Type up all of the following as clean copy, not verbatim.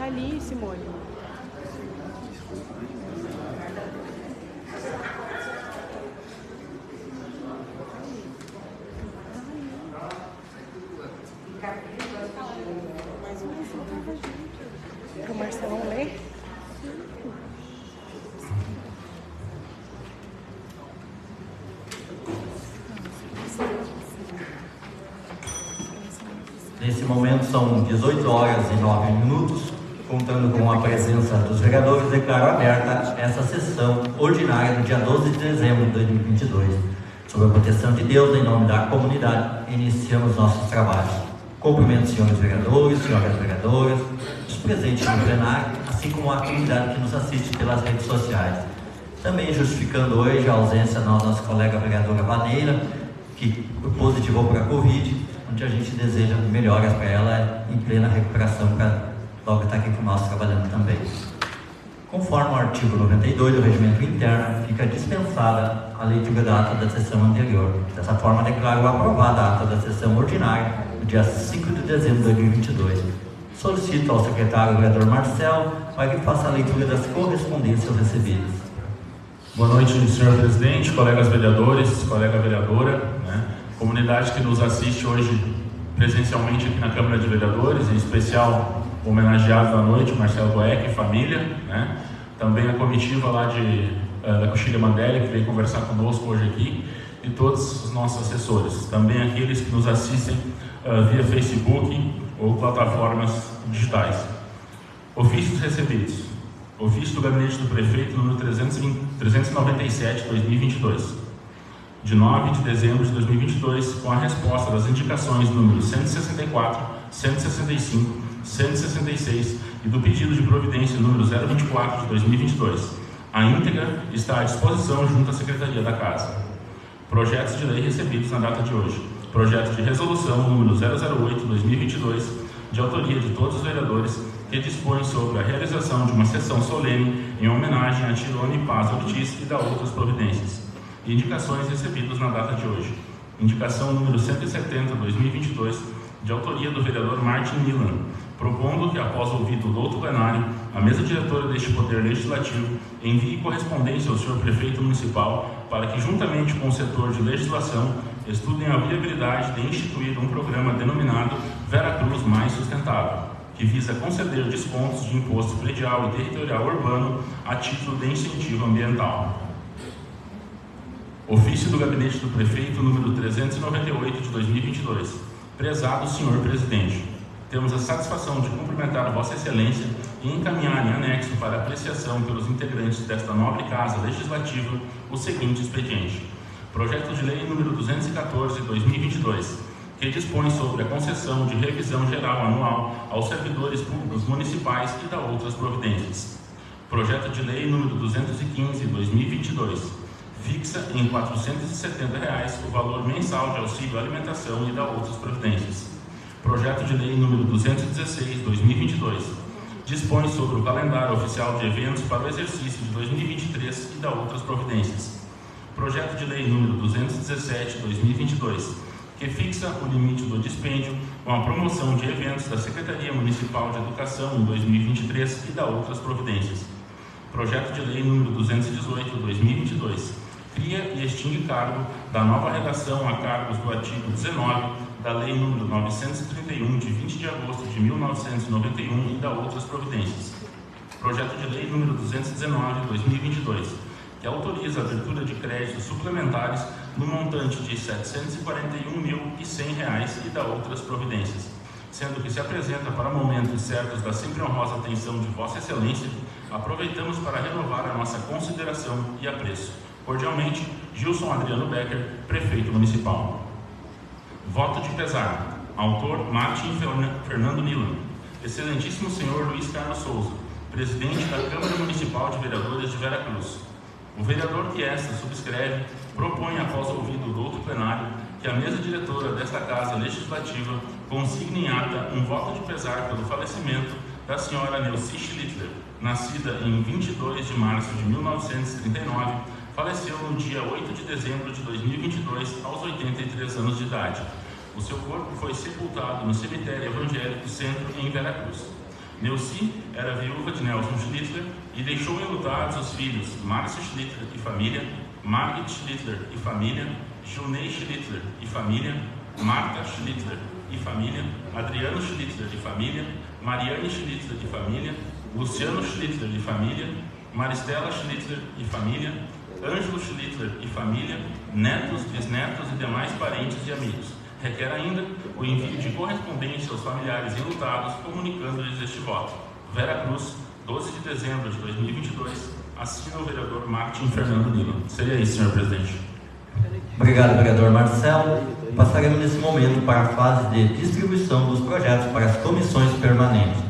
Tá ali, Simone. Mais uma vez, tava junto. Pro Marcelão ler. Nesse momento são 18 horas e 9 minutos, contando com a presença dos vereadores, declaro aberta essa sessão ordinária do dia 12 de dezembro de 2022. Sob a proteção de Deus, em nome da comunidade, iniciamos nossos trabalhos. Cumprimento os senhores vereadores, senhoras vereadoras, os presentes no plenário, assim como a comunidade que nos assiste pelas redes sociais. Também justificando hoje a ausência da nossa colega vereadora Vaneira, que positivou para a Covid, onde a gente deseja melhoras para ela em plena recuperação, para logo estar aqui com nós trabalhando também. Conforme o artigo 92 do Regimento Interno, fica dispensada a leitura da ata da sessão anterior. Dessa forma, declaro aprovada a ata da sessão ordinária do dia 5 de dezembro de 2022. Solicito ao secretário vereador Marcel para que faça a leitura das correspondências recebidas. Boa noite, senhor presidente, colegas vereadores, colega vereadora, comunidade que nos assiste hoje presencialmente aqui na Câmara de Vereadores, em especial homenageados da noite, Marcelo Boeck e família, também a comitiva lá da Coxilha Mandelli, que veio conversar conosco hoje aqui, e todos os nossos assessores, também aqueles que nos assistem via Facebook ou plataformas digitais. Ofícios recebidos. Ofício do Gabinete do Prefeito, número 397, 2022, de 9 de dezembro de 2022, com a resposta das indicações números 164, 165, 166 e do pedido de providência número 024 de 2022. A íntegra está à disposição junto à Secretaria da Casa. Projetos de lei recebidos na data de hoje. Projeto de resolução número 008-2022, de autoria de todos os vereadores, que dispõe sobre a realização de uma sessão solene em homenagem a Tirone Paz Ortiz e da outras providências. Indicações recebidas na data de hoje. Indicação número 170-2022, de autoria do vereador Martin Milan, propondo que, após ouvido o douto plenário, a mesa diretora deste Poder Legislativo envie correspondência ao senhor Prefeito Municipal para que, juntamente com o setor de legislação, estudem a viabilidade de instituir um programa denominado Veracruz Mais Sustentável, que visa conceder descontos de imposto predial e territorial urbano a título de incentivo ambiental. Ofício do Gabinete do Prefeito, número 398 de 2022. Prezado senhor presidente, temos a satisfação de cumprimentar Vossa Excelência e encaminhar em anexo para apreciação pelos integrantes desta nobre Casa Legislativa o seguinte expediente. Projeto de Lei número 214 de 2022, que dispõe sobre a concessão de revisão geral anual aos servidores públicos municipais e da outras providências. Projeto de Lei número 215 de 2022, fixa em R$ 470 o valor mensal de auxílio alimentação e da outras providências. Projeto de Lei número 216 de 2022, dispõe sobre o calendário oficial de eventos para o exercício de 2023 e da outras providências. Projeto de Lei número 217 de 2022, que fixa o limite do dispêndio com a promoção de eventos da Secretaria Municipal de Educação em 2023 e da outras providências. Projeto de Lei número 218 de 2022, cria e extingue cargo da nova redação a cargos do artigo 19 da Lei número 931 de 20 de agosto de 1991 e da outras providências. Projeto de Lei número 219 de 2022, que autoriza a abertura de créditos suplementares no montante de R$ 741.100 e da outras providências, sendo que se apresenta para momentos certos da sempre honrosa atenção de Vossa Excelência, aproveitamos para renovar a nossa consideração e apreço. Cordialmente, Gilson Adriano Becker, Prefeito Municipal. Voto de pesar. Autor Martin Fernando Nilan. Excelentíssimo senhor Luiz Carlos Souza, presidente da Câmara Municipal de Vereadores de Veracruz. O vereador que esta subscreve propõe, após ouvido do outro plenário, que a mesa diretora desta Casa Legislativa consigne em ata um voto de pesar pelo falecimento da senhora Neuci Schlittler, nascida em 22 de março de 1939, faleceu no dia 8 de dezembro de 2022, aos 83 anos de idade. O seu corpo foi sepultado no cemitério evangélico Centro, em Veracruz. Neuci era viúva de Nelson Schlittler e deixou enlutados os filhos Márcio Schlittler e família, Margit Schlittler e família, Junei Schlittler e família, Marta Schlittler e família, Adriano Schlittler e família, Mariane Schlittler e família, Luciano Schlittler e família, Maristela Schlittler e família, Ângelo Schlittler e família, netos, bisnetos e demais parentes e amigos. Requer ainda o envio de correspondência aos familiares enlutados, comunicando-lhes este voto. Veracruz, 12 de dezembro de 2022, assina o vereador Martin Fernando Nilan. Seria isso, senhor presidente. Obrigado, vereador Marcelo. Passaremos nesse momento para a fase de distribuição dos projetos para as comissões permanentes.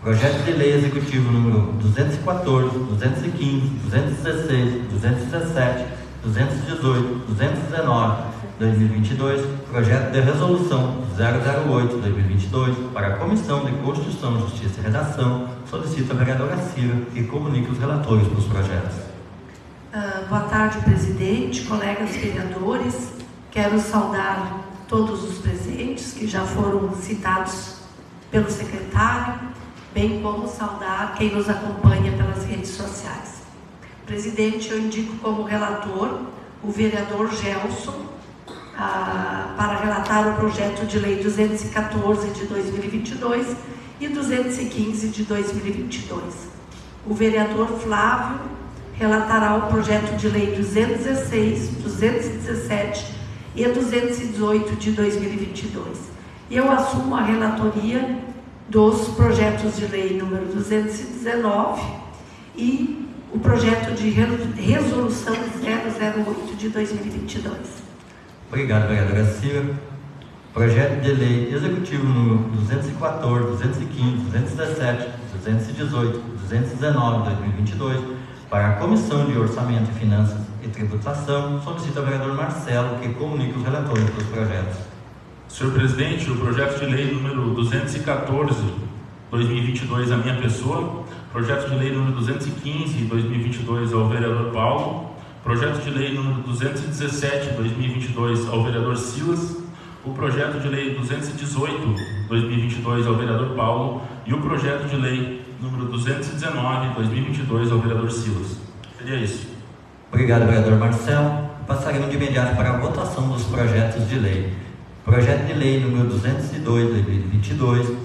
Projeto de Lei Executivo número 214, 215, 216, 217, 218, 219, 2022, Projeto de Resolução 008-2022 para a Comissão de Constituição, Justiça e Redação, solicita a vereadora Cira que comunique os relatores dos projetos. Boa tarde, presidente, colegas vereadores. Quero saudar todos os presentes que já foram citados pelo secretário, bem como saudar quem nos acompanha pelas redes sociais. Presidente, eu indico como relator o vereador Gelson, para relatar o projeto de lei 214 de 2022 e 215 de 2022. O vereador Flávio relatará o projeto de lei 216, 217 e 218 de 2022. Eu assumo a relatoria dos projetos de lei número 219 e o projeto de resolução 008 de 2022. Obrigado, vereadora Cira. Projeto de Lei Executivo número 214, 215, 217, 218, 219, 2022, para a Comissão de Orçamento e Finanças e Tributação, solicita o vereador Marcelo que comunique os relatores dos projetos. Senhor presidente, o projeto de lei número 214, 2022, a minha pessoa. Projeto de lei número 215, 2022, ao vereador Paulo. Projeto de lei número 217, 2022, ao vereador Silas. O projeto de lei 218, 2022, ao vereador Paulo. E o projeto de lei número 219, 2022, ao vereador Silas. Seria isso. Obrigado, vereador Marcelo. Passaremos de imediato para a votação dos projetos de lei. Projeto de lei número 202, 2022,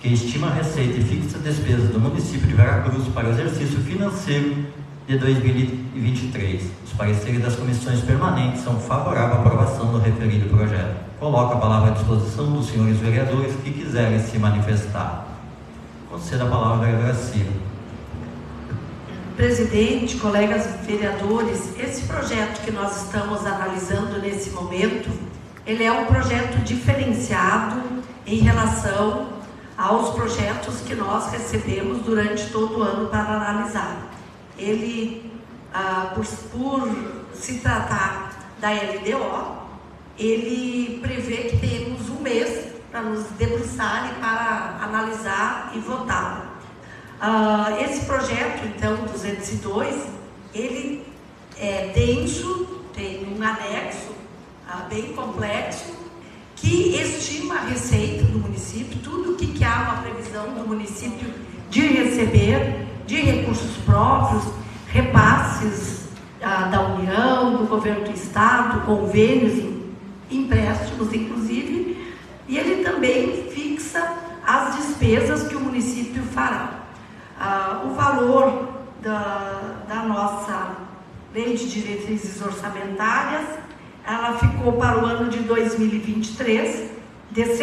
que estima a receita e fixa despesas do município de Veracruz para o exercício financeiro de 2023. Os pareceres das comissões permanentes são favoráveis à aprovação do referido projeto. Coloco a palavra à disposição dos senhores vereadores que quiserem se manifestar. Conceda a palavra à vereadora Cira. Presidente, colegas vereadores, esse projeto que nós estamos analisando nesse momento, ele é um projeto diferenciado em relação aos projetos que nós recebemos durante todo o ano para analisar. Ele, por se tratar da LDO, ele prevê que temos um mês para nos debruçar e para analisar e votar. Esse projeto, então, 202, ele é denso, tem um anexo bem complexo, que estima a receita do município, tudo o que há uma previsão do município de receber, de recursos próprios, repasses da União, do governo do Estado, convênios, empréstimos, inclusive, e ele também fixa as despesas que o município fará. O valor da nossa lei de diretrizes orçamentárias, ela ficou para o ano de 2023 de R$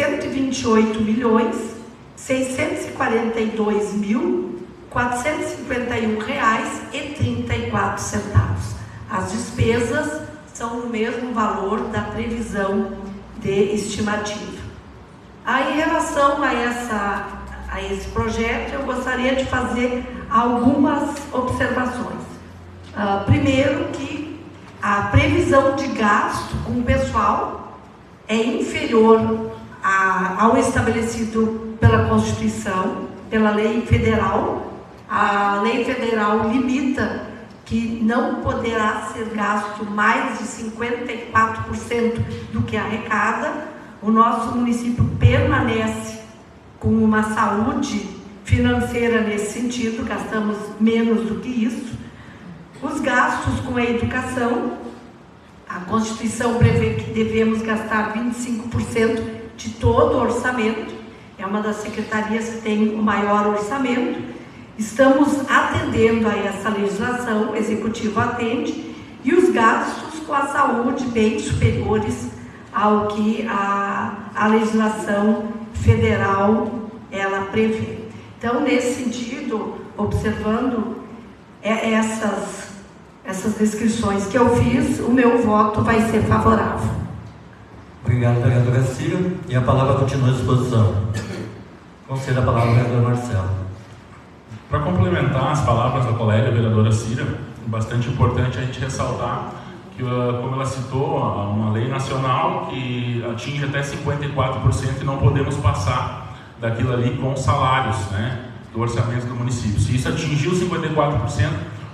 128.641.451,34. As despesas são no mesmo valor da previsão de estimativa. Aí, em relação a esse projeto, eu gostaria de fazer algumas observações. Primeiro, que a previsão de gasto com o pessoal é inferior ao estabelecido pela Constituição, pela lei federal. A lei federal limita que não poderá ser gasto mais de 54% do que arrecada. O nosso município permanece com uma saúde financeira nesse sentido, gastamos menos do que isso. Os gastos com a educação, a Constituição prevê que devemos gastar 25% de todo o orçamento, é uma das secretarias que tem o maior orçamento. Estamos atendendo a essa legislação, o Executivo atende, e os gastos com a saúde bem superiores ao que a legislação federal ela prevê. Então, nesse sentido, observando essas descrições que eu fiz, o meu voto vai ser favorável. Obrigado, vereadora Cira. E a palavra continua à disposição. Concedo a palavra ao vereador Marcelo. Para complementar as palavras da colega vereadora Cira, é bastante importante a gente ressaltar que, como ela citou, uma lei nacional que atinge até 54% e não podemos passar daquilo ali com salários, né, do orçamento do município. Se isso atingir os 54%,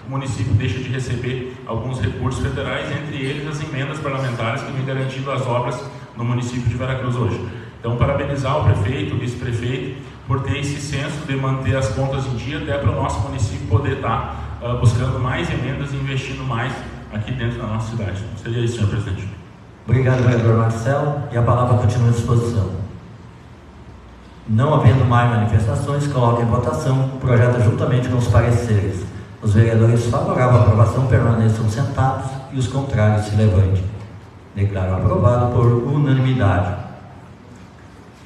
o município deixa de receber alguns recursos federais, entre eles as emendas parlamentares que vêm garantindo as obras no município de Veracruz hoje. Então, parabenizar o prefeito, o vice-prefeito, por ter esse senso de manter as contas em dia, até para o nosso município poder estar buscando mais emendas e investindo mais aqui dentro da nossa cidade. Seria isso, senhor presidente. Obrigado, vereador Marcelo. E a palavra continua à disposição. Não havendo mais manifestações, coloco em votação o projeto juntamente com os pareceres. Os vereadores favoráveis à aprovação permaneçam sentados e os contrários se levantem. Declaro aprovado por unanimidade.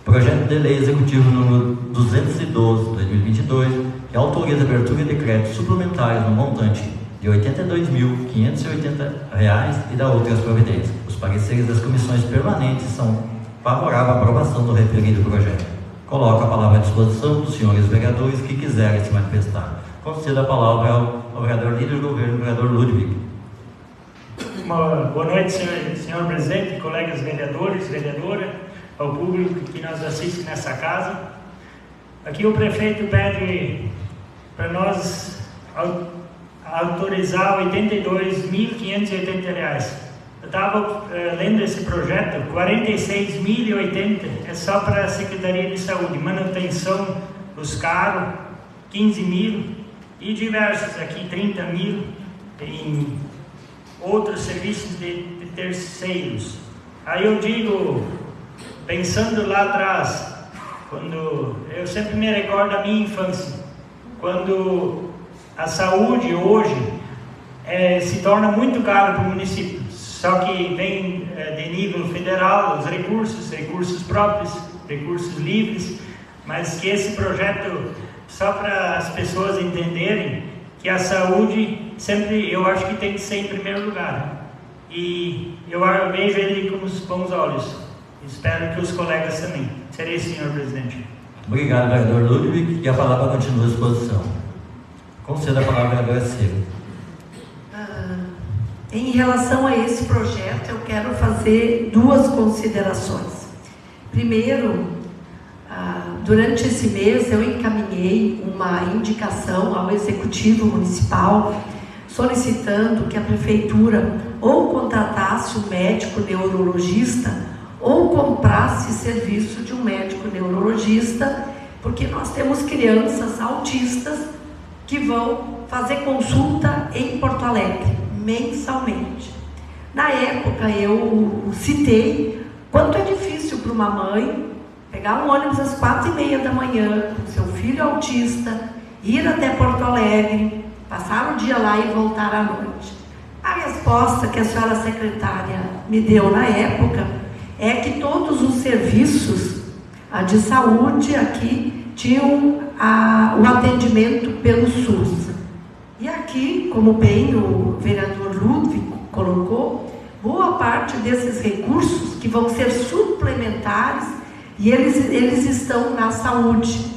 Projeto de Lei Executivo número 212/2022, que autoriza a abertura de decretos suplementares no montante de R$ 82.580 e da outras providências. Os pareceres das comissões permanentes são favoráveis à aprovação do referido projeto. Coloco a palavra à disposição dos senhores vereadores que quiserem se manifestar. Concedo a palavra ao vereador líder do governo, vereador Ludwig. Boa noite, senhor presidente, colegas vereadores, vereadora, ao público que nos assiste nessa casa. Aqui o prefeito pede para nós autorizar R$ 82.580. Eu estava lendo esse projeto, R$ 46.080 é só para a Secretaria de Saúde, manutenção dos carros, 15.000 e diversos aqui, 30.000 em outros serviços de terceiros. Aí eu digo, pensando lá atrás, quando eu sempre me recordo da minha infância, quando a saúde hoje se torna muito cara para o município, só que vem de nível federal os recursos próprios, recursos livres, mas que esse projeto, só para as pessoas entenderem que a saúde sempre, eu acho que tem que ser em primeiro lugar, e eu vejo ele com os bons olhos. Espero que os colegas também. Serei, senhor presidente. Obrigado, vereador Ludwig. E a palavra continua à disposição. Concedo a palavra ao vereador Ciro. Em relação a esse projeto, eu quero fazer duas considerações. Primeiro, durante esse mês eu encaminhei uma indicação ao Executivo Municipal solicitando que a Prefeitura ou contratasse um médico neurologista ou comprasse serviço de um médico neurologista, porque nós temos crianças autistas que vão fazer consulta em Porto Alegre, mensalmente. Na época eu citei quanto é difícil para uma mãe pegar um ônibus às 4h30 da manhã, com seu filho autista, ir até Porto Alegre, passar o dia lá e voltar à noite. A resposta que a senhora secretária me deu na época é que todos os serviços de saúde aqui tinham o atendimento pelo SUS. E aqui, como bem o vereador Ludwig colocou, boa parte desses recursos que vão ser suplementares, e eles estão na saúde.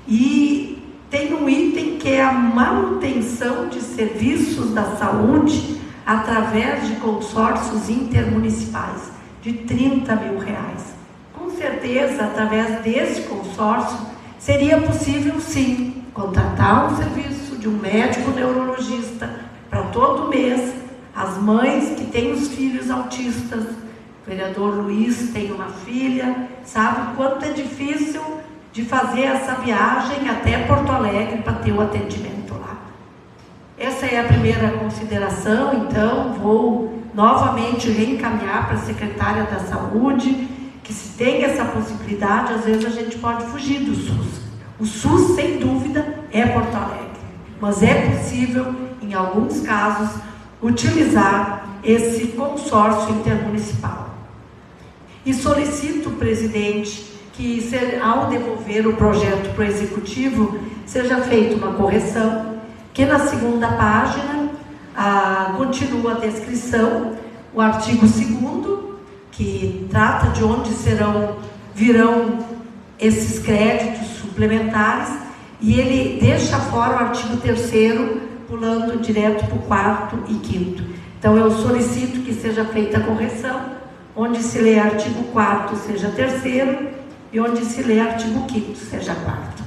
E tem um item que é a manutenção de serviços da saúde através de consórcios intermunicipais, de R$30 mil. Com certeza, através desse consórcio, seria possível, sim, contratar um serviço de um médico neurologista para todo mês. As mães que têm os filhos autistas, o vereador Luiz tem uma filha, sabe o quanto é difícil de fazer essa viagem até Porto Alegre para ter o atendimento lá. Essa é a primeira consideração. Então, vou novamente reencaminhar para a secretária da Saúde, que se tem essa possibilidade, às vezes a gente pode fugir do SUS. O SUS, sem dúvida, é Porto Alegre, mas é possível, em alguns casos, utilizar esse consórcio intermunicipal. E solicito, presidente, que ao devolver o projeto para o Executivo, seja feita uma correção, que na segunda página continua a descrição, o artigo 2º, que trata de onde virão esses créditos suplementares, e ele deixa fora o artigo 3º, pulando direto para o 4º e 5º. Então, eu solicito que seja feita a correção, onde se lê artigo 4º seja 3º, e onde se lê artigo 5º seja 4º.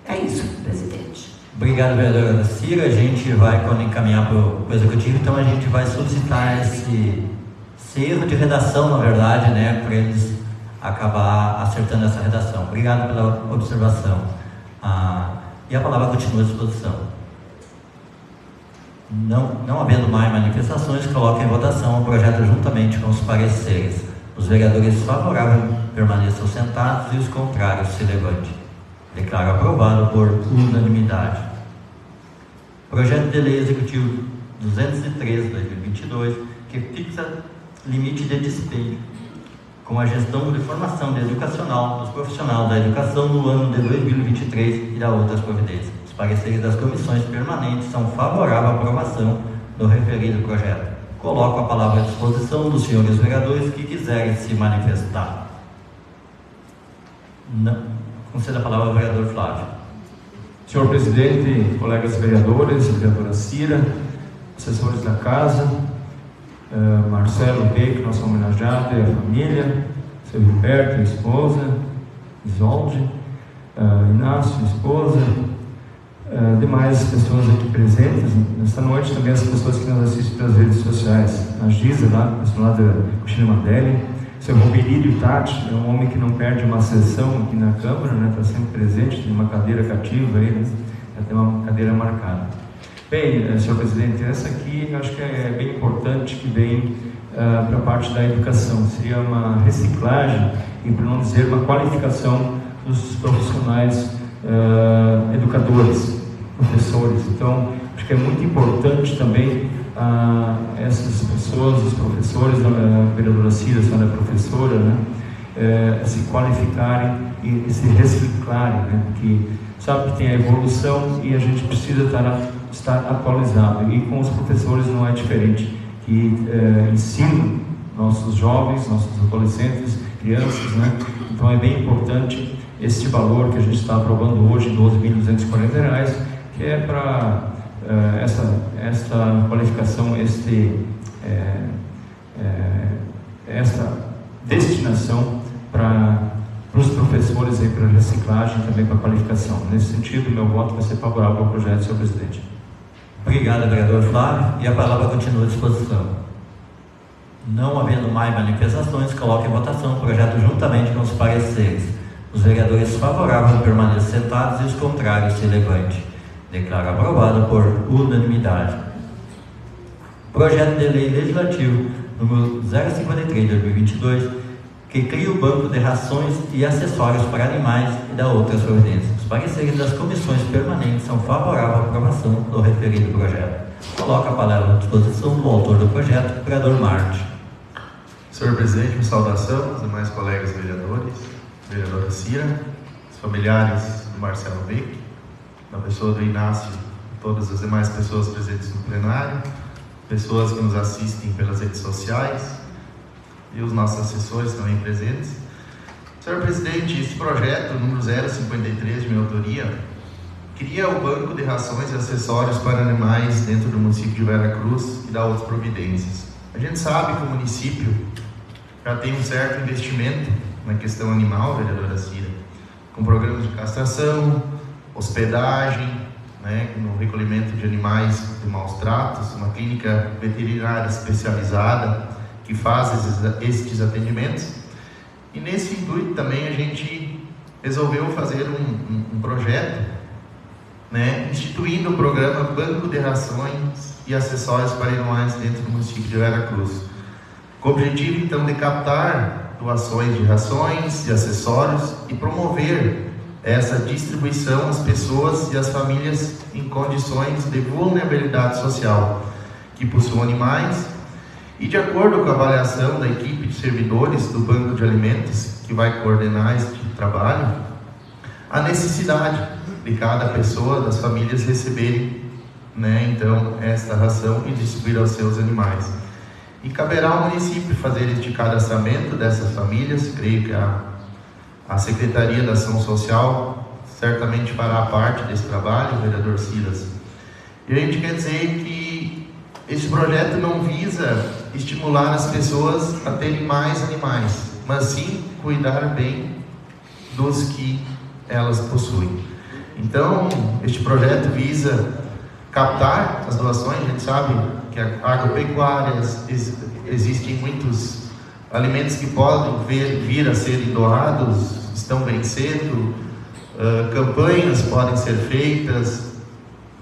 É isso, presidente. Obrigado, vereadora Cira. A gente vai, quando encaminhar para o Executivo, então a gente vai solicitar esse erro de redação, na verdade, né, para eles acabar acertando essa redação. Obrigado pela observação. E a palavra continua à disposição. Não havendo mais manifestações, coloco em votação o projeto juntamente com os pareceres. Os vereadores favoráveis permaneçam sentados e os contrários se levantem. Declaro aprovado por unanimidade. Projeto de Lei Executivo 203/2022, que fixa limite de despejo com a gestão de formação educacional dos profissionais da educação no ano de 2023 e da outras providências. Os pareceres das comissões permanentes são favoráveis à aprovação do referido projeto. Coloco a palavra à disposição dos senhores vereadores que quiserem se manifestar. Não. Concedo a palavra ao vereador Flávio. Senhor presidente, colegas vereadores, vereadora Cira, assessores da casa, Marcelo Beck, nosso homenageado, e a família, seu Gilberto, a esposa, Isolde, Inácio, esposa, demais pessoas aqui presentes nesta noite, também as pessoas que nos assistem pelas redes sociais, a Giza, lá, pessoal lá da Coxina Mandelli, seu Roberílio Tati, é um homem que não perde uma sessão aqui na Câmara, né, está sempre presente, tem uma cadeira cativa aí, né, já tem uma cadeira marcada. Bem, senhor presidente, essa aqui eu acho que é bem importante, que vem para a parte da educação, seria uma reciclagem e, para não dizer, uma qualificação dos profissionais educadores, professores. Então, acho que é muito importante também essas pessoas, os professores, a vereadora Cira, a senhora professora, né, se qualificarem e se reciclarem, né, porque sabe que tem a evolução e a gente precisa estar atualizado, e com os professores não é diferente, que ensinam nossos jovens, nossos adolescentes, crianças, né? Então é bem importante este valor que a gente está aprovando hoje, R$12.240, que é para esta qualificação, esta destinação para os professores aí, para reciclagem, também para qualificação. Nesse sentido, meu voto vai ser favorável ao projeto, senhor presidente. Obrigado, vereador Flávio. E a palavra continua à disposição. Não havendo mais manifestações, coloco em votação o projeto juntamente com os pareceres. Os vereadores favoráveis permaneçam sentados e os contrários se levantem. Declaro aprovado por unanimidade. Projeto de Lei Legislativo número 053/2022, que cria o Banco de Rações e Acessórios para Animais e da outras providências. Os pareceres das comissões permanentes são favoráveis à aprovação do referido projeto. Coloco a palavra à disposição do autor do projeto, vereador Marte. Senhor presidente, uma saudação aos demais colegas vereadores, vereadora Cira, os familiares do Marcelo Beck, na pessoa do Inácio e todas as demais pessoas presentes no plenário, pessoas que nos assistem pelas redes sociais e os nossos assessores também presentes. Senhor presidente, este projeto número 053 de minha autoria cria o Banco de Rações e Acessórios para Animais dentro do município de Veracruz e dá outras providências. A gente sabe que o município já tem um certo investimento na questão animal, vereadora Cira, com programas de castração, hospedagem, né, no recolhimento de animais de maus tratos, uma clínica veterinária especializada que faz estes atendimentos. E nesse intuito também a gente resolveu fazer um projeto, né, instituindo o programa Banco de Rações e Acessórios para Animais dentro do município de Veracruz, com o objetivo então de captar doações de rações e acessórios e promover essa distribuição às pessoas e às famílias em condições de vulnerabilidade social que possuem animais. E de acordo com a avaliação da equipe de servidores do Banco de Alimentos, que vai coordenar este trabalho, a necessidade de cada pessoa, das famílias receberem, né, então, esta ração e distribuir aos seus animais. E caberá ao município fazer este cadastramento dessas famílias. Creio que a Secretaria da Ação Social certamente fará parte desse trabalho, o vereador Silas. E a gente quer dizer que esse projeto não visa estimular as pessoas a terem mais animais, mas sim cuidar bem dos que elas possuem. Então, este projeto visa captar as doações. A gente sabe que agropecuárias, existem muitos alimentos que podem vir a serem doados, estão vencendo, campanhas podem ser feitas.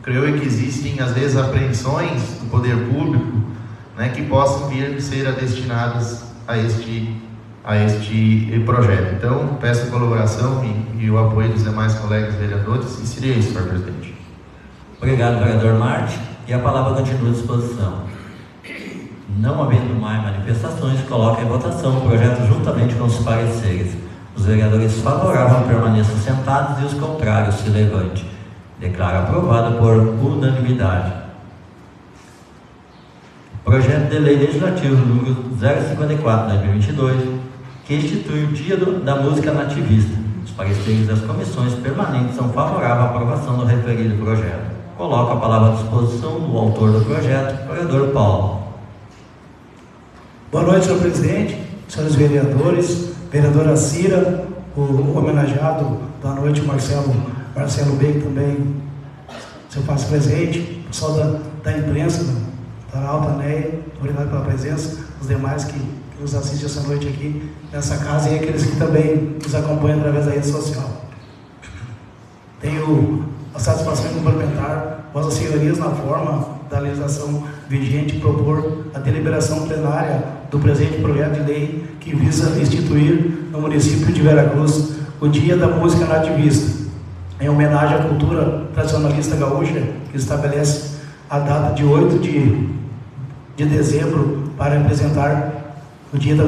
Creio que existem às vezes apreensões do poder público, né, que possam vir a ser destinadas a este projeto. Então, peço a colaboração e o apoio dos demais colegas vereadores, e seria isso, senhor presidente. Obrigado, vereador Marte. E a palavra continua à disposição. Não havendo mais manifestações, coloca em votação o projeto juntamente com os pareceres. Os vereadores favoráveis permaneçam sentados e os contrários se levante. Declaro aprovado por unanimidade. Projeto de Lei Legislativo número 054 de 2022, que institui o Dia da Música Nativista. Os pareceres das comissões permanentes são favoráveis à aprovação do referido projeto. Coloco a palavra à disposição do autor do projeto, vereador Paulo. Boa noite, senhor presidente, senhores vereadores, vereadora Cira, o homenageado da noite, Marcelo Bey, também se faz presente, pessoal da imprensa, da Alta Neia, obrigado pela presença, os demais que nos assistem essa noite aqui nessa casa e aqueles que também nos acompanham através da rede social. Tenho a satisfação de complementar vossas senhorias na forma da legislação vigente propor a deliberação plenária do presente projeto de lei que visa instituir no município de Veracruz o Dia da Música Nativista, em homenagem à cultura tradicionalista gaúcha, que estabelece a data de 8 de dezembro para representar o Dia da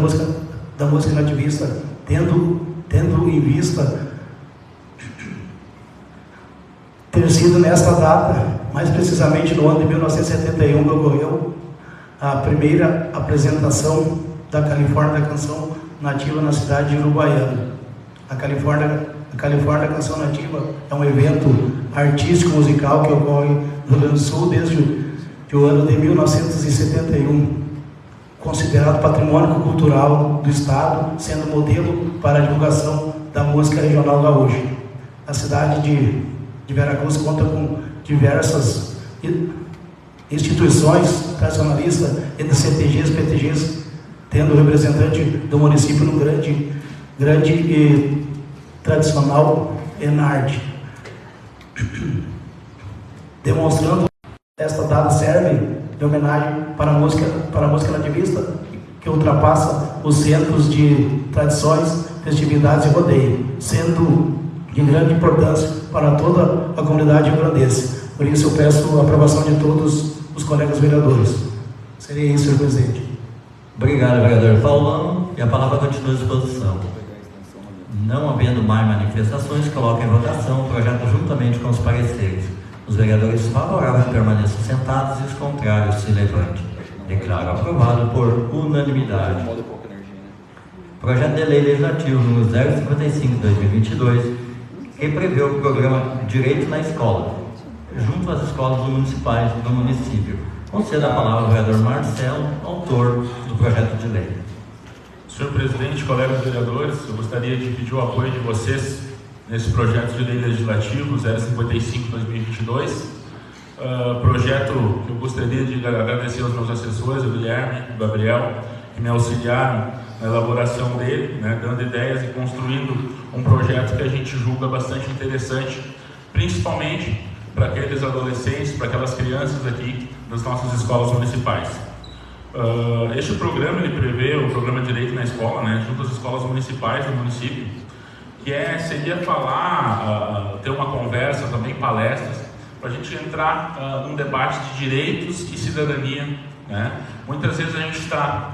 Música Nativista, tendo em vista ter sido nesta data, mais precisamente no ano de 1971, que ocorreu a primeira apresentação da Califórnia da Canção Nativa na cidade de Uruguaiana. A Califórnia Canção Nativa é um evento artístico musical que ocorre no Rio Grande do Sul desde o ano de 1971, considerado patrimônio cultural do Estado, sendo modelo para a divulgação da música regional gaúcha. A cidade de Veracruz conta com diversas instituições tradicionalistas e de CTGs, PTGs, tendo representante do município no grande e tradicional ENARD. Demonstrando esta data serve de homenagem para a música nativista, que ultrapassa os centros de tradições, festividades e rodeio, sendo de grande importância para toda a comunidade rio-grandense. Por isso eu peço a aprovação de todos os colegas vereadores. Seria isso, senhor presidente. Obrigado, vereador Paulão. E a palavra continua à disposição. Não havendo mais manifestações, coloco em votação o projeto juntamente com os pareceres. Os vereadores favoráveis permaneçam sentados e os contrários se levantem. Declaro aprovado por unanimidade. Projeto de Lei Legislativo número 055/2022, que prevê o programa Direito na Escola, junto às escolas municipais do município. Concedo a palavra ao vereador Marcelo, autor do projeto de lei. Senhor presidente, colegas vereadores, eu gostaria de pedir o apoio de vocês nesse projeto de lei legislativo 055/2022. Projeto que eu gostaria de agradecer aos meus assessores, o Guilherme e o Gabriel, que me auxiliaram na elaboração dele, né, dando ideias e construindo um projeto que a gente julga bastante interessante, principalmente para aqueles adolescentes, para aquelas crianças aqui das nossas escolas municipais. Este programa ele prevê o programa Direito na Escola, né, junto às escolas municipais do município, que seria falar, ter uma conversa, também palestras, para a gente entrar num debate de direitos e cidadania, né? Muitas vezes a gente está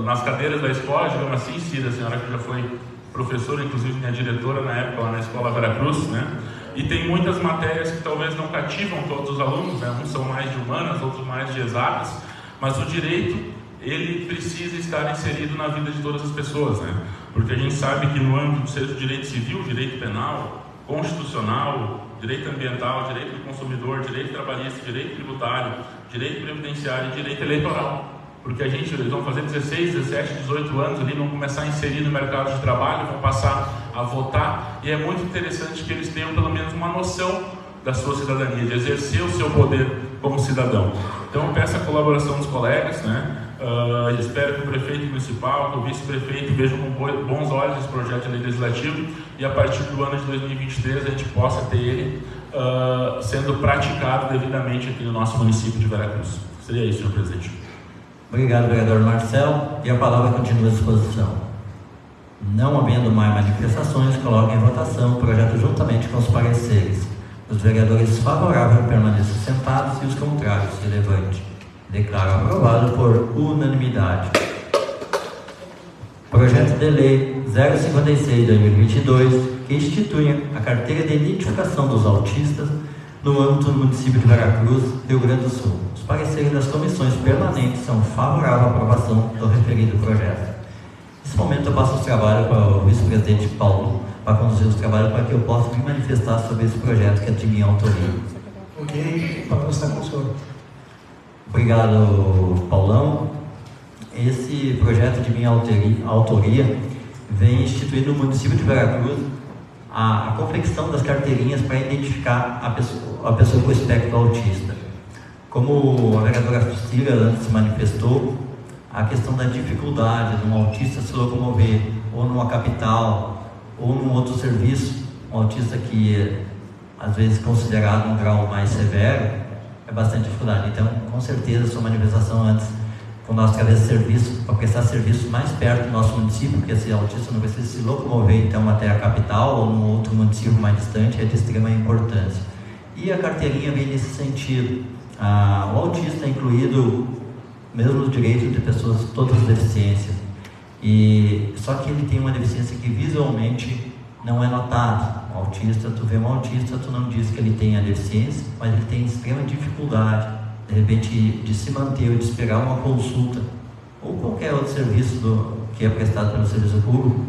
nas cadeiras da escola, digamos assim, Cida, a senhora que já foi professora, inclusive minha diretora na época lá na Escola Veracruz, né? E tem muitas matérias que talvez não cativam todos os alunos, né? Uns são mais de humanas, outros mais de exatas, mas o direito, ele precisa estar inserido na vida de todas as pessoas, né? Porque a gente sabe que no âmbito seja o direito civil, direito penal, constitucional, direito ambiental, direito do consumidor, direito trabalhista, direito tributário, direito previdenciário e direito eleitoral. Porque eles vão fazer 16, 17, 18 anos ali, vão começar a inserir no mercado de trabalho, vão passar a votar, e é muito interessante que eles tenham pelo menos uma noção da sua cidadania, de exercer o seu poder como cidadão. Então eu peço a colaboração dos colegas, né? Espero que o prefeito municipal, que o vice-prefeito vejam com bons olhos esse projeto de lei legislativo e a partir do ano de 2023 a gente possa ter ele sendo praticado devidamente aqui no nosso município de Veracruz. Seria isso, senhor presidente. Obrigado, vereador Marcelo. E a palavra continua à disposição. Não havendo mais manifestações, coloco em votação o projeto juntamente com os pareceres. Os vereadores favoráveis permaneçam sentados e os contrários se levantem. Declaro aprovado por unanimidade. Projeto de Lei 056/2022, que institui a carteira de identificação dos autistas no âmbito do município de Veracruz, Rio Grande do Sul. Os pareceres das comissões permanentes são favoráveis à aprovação do referido projeto. Nesse momento eu passo os trabalhos para o vice-presidente Paulo, para conduzir os trabalhos para que eu possa me manifestar sobre esse projeto que é de minha autoria. Ok, para estar com o senhor. Obrigado, Paulão. Esse projeto de minha autoria vem instituir no município de Veracruz a confecção das carteirinhas para identificar a pessoa com espectro autista. Como a vereadora Cira antes se manifestou, a questão da dificuldade de um autista se locomover ou numa capital ou num outro serviço, um autista que é às vezes considerado um grau mais severo, é bastante dificuldade. Então, com certeza, sua manifestação antes, quando nós trazemos serviço, para prestar serviço mais perto do nosso município, porque esse autista não precisa se locomover então até a capital ou num outro município mais distante, é de extrema importância. E a carteirinha vem nesse sentido. O autista é incluído mesmo no direito de pessoas com todas as deficiências. Só que ele tem uma deficiência que visualmente não é notada. Um autista, tu vê um autista, tu não diz que ele tem a deficiência, mas ele tem extrema dificuldade, de repente, de se manter ou de esperar uma consulta ou qualquer outro serviço que é prestado pelo serviço público,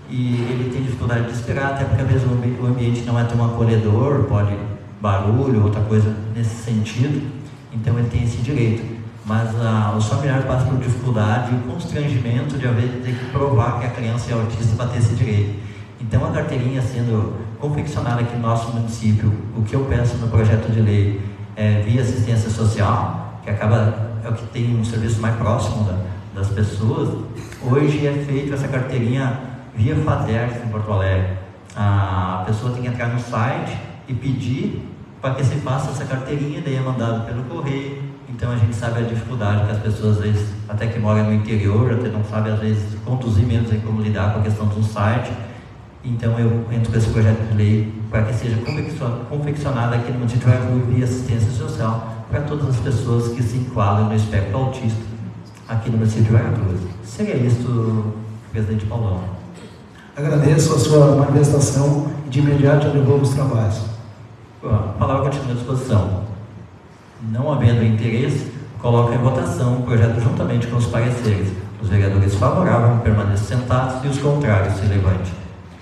e ele tem dificuldade de esperar, até porque às vezes o ambiente não é tão acolhedor, pode barulho, outra coisa nesse sentido, então ele tem esse direito. Mas os familiares passam por dificuldade e o constrangimento de haver ter que provar que a criança é autista para ter esse direito. Então a carteirinha sendo confeccionada aqui no nosso município, o que eu peço no projeto de lei é via assistência social, que é o que tem um serviço mais próximo das pessoas. Hoje é feito essa carteirinha via FADERS em Porto Alegre. A pessoa tem que entrar no site e pedir para que se faça essa carteirinha, daí é mandado pelo correio. Então a gente sabe a dificuldade que as pessoas, às vezes, até que moram no interior, até não sabem, às vezes, conduzir menos em como lidar com a questão do site. Então eu entro com esse projeto de lei para que seja confeccionado aqui no município de Veracruz via assistência social para todas as pessoas que se enquadram no espectro autista aqui no município de Veracruz. Seria isso, presidente Paulão. Agradeço a sua manifestação e de imediato eu devolvo os trabalhos. A palavra continua à disposição. Não havendo interesse, coloco em votação o projeto juntamente com os pareceres. Os vereadores favoráveis permaneçam sentados e os contrários se levantem.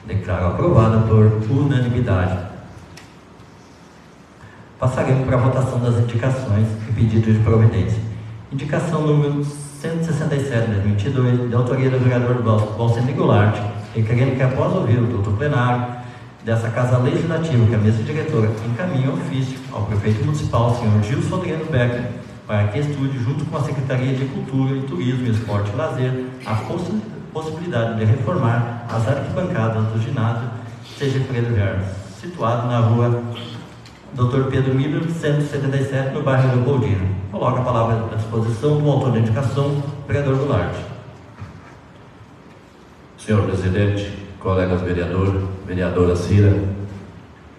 Declaro aprovado por unanimidade. Passaremos para a votação das indicações e pedidos de providência. Indicação número 167 de 2022, de autoria do vereador Valceni Goulart, requerendo que, após ouvir o doutor plenário dessa Casa Legislativa, que a mesa diretora encaminhe ofício ao prefeito municipal, senhor Gilson Adriano Becker, para que estude, junto com a Secretaria de Cultura, Turismo, Esporte e Lazer, a possibilidade de reformar as arquibancadas do ginásio Seja Freire Vermes, situado na rua Dr. Pedro Miller, 177, no bairro do Leopoldino. Coloca a palavra à disposição do autor da indicação, vereador Goulart. Senhor presidente, colegas vereador, vereadora Cira,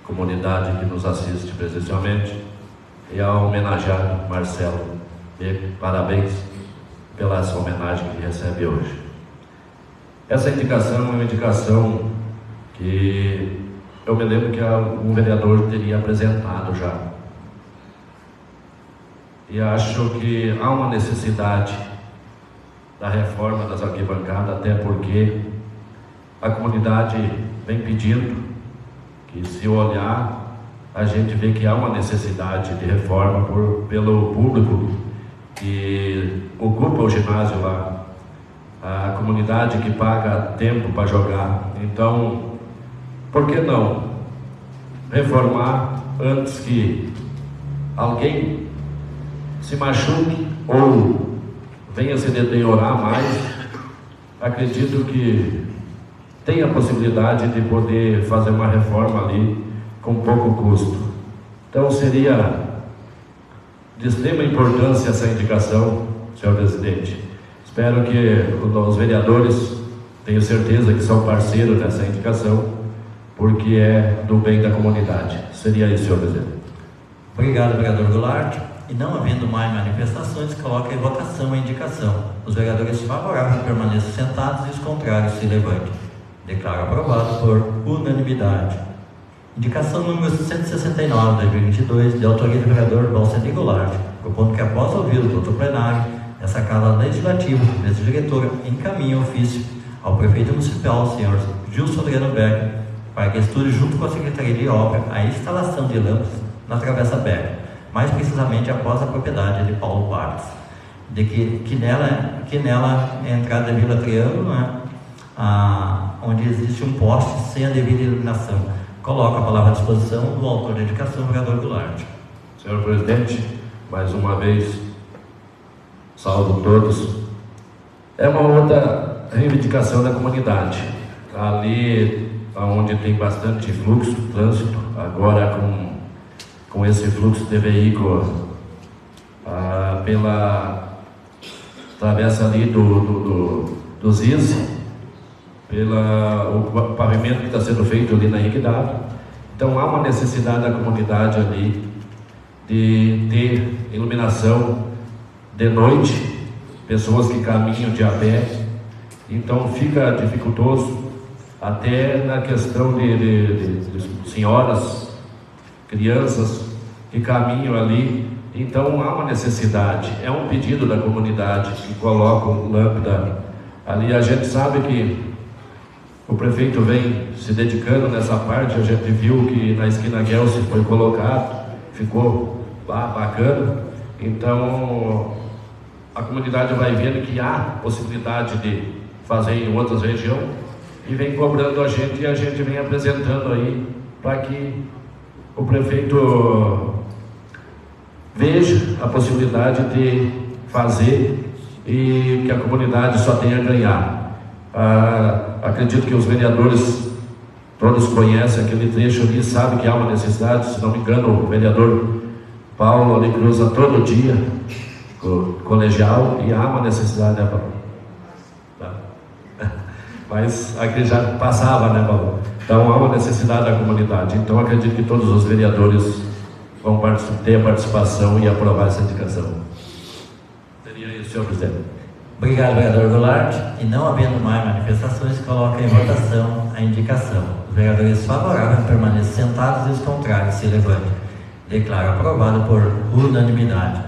comunidade que nos assiste presencialmente, e ao homenageado Marcelo Beco, parabéns pela essa homenagem que recebe hoje. Essa indicação é uma indicação que eu me lembro que um vereador teria apresentado já. E acho que há uma necessidade da reforma das arquibancadas, até porque a comunidade vem pedindo que, se olhar, a gente vê que há uma necessidade de reforma pelo público que ocupa o ginásio lá, a comunidade que paga tempo para jogar. Então, por que não reformar antes que alguém se machuque ou venha se deteriorar mais? Acredito que tem a possibilidade de poder fazer uma reforma ali com pouco custo. Então seria de extrema importância essa indicação, senhor presidente. Espero que os vereadores, tenho certeza que são parceiros dessa indicação, porque é do bem da comunidade. Seria isso, senhor presidente. Obrigado, vereador Goulart. E não havendo mais manifestações, coloca em votação a indicação. Os vereadores favoráveis permaneçam sentados e os contrários se levantem. Declaro aprovado por unanimidade. Indicação número 169 de 2022, de autoria do vereador Valceni Goulart, propondo que, após ouvir o doutor plenário, essa Casa Legislativa, mesa diretora, encaminhe ofício ao prefeito municipal, senhor Gilson Adriano Becker, para que estude, junto com a Secretaria de Obra, a instalação de lâmpadas na Travessa Becker, mais precisamente após a propriedade de Paulo Bartz, de que nela é a entrada da Vila Triângulo, né, onde existe um poste sem a devida iluminação. Coloco a palavra à disposição do autor da indicação, vereador Goulart. Senhor presidente, mais uma vez, saúdo todos. É uma outra reivindicação da comunidade. Ali onde tem bastante fluxo, trânsito, agora com esse fluxo de veículos pela travessa ali do ZIS, o pavimento que está sendo feito ali na Henrique Dávila. Então há uma necessidade da comunidade ali de ter iluminação de noite, pessoas que caminham de a pé. Então fica dificultoso até na questão de senhoras, crianças que caminham ali. Então há uma necessidade, é um pedido da comunidade que colocam lâmpada ali. A gente sabe que o prefeito vem se dedicando nessa parte. A gente viu que na esquina Guelce foi colocado, ficou lá bacana. Então a comunidade vai vendo que há possibilidade de fazer em outras regiões e vem cobrando a gente, e a gente vem apresentando aí para que o prefeito veja a possibilidade de fazer e que a comunidade só tenha a ganhar. Acredito que os vereadores todos conhecem aquele trecho ali, sabem que há uma necessidade. Se não me engano, o vereador Paulo ali cruza todo dia o colegial e há uma necessidade, né, Paulo? Tá. Mas aqui já passava, né, Paulo? Então há uma necessidade da comunidade. Então acredito que todos os vereadores vão ter a participação e aprovar essa indicação. Seria isso, senhor presidente. Obrigado, vereador Goulart. E não havendo mais manifestações, coloca em votação a indicação. Os vereadores favoráveis permaneçam sentados e os contrários se levantem. Declaro aprovado por unanimidade.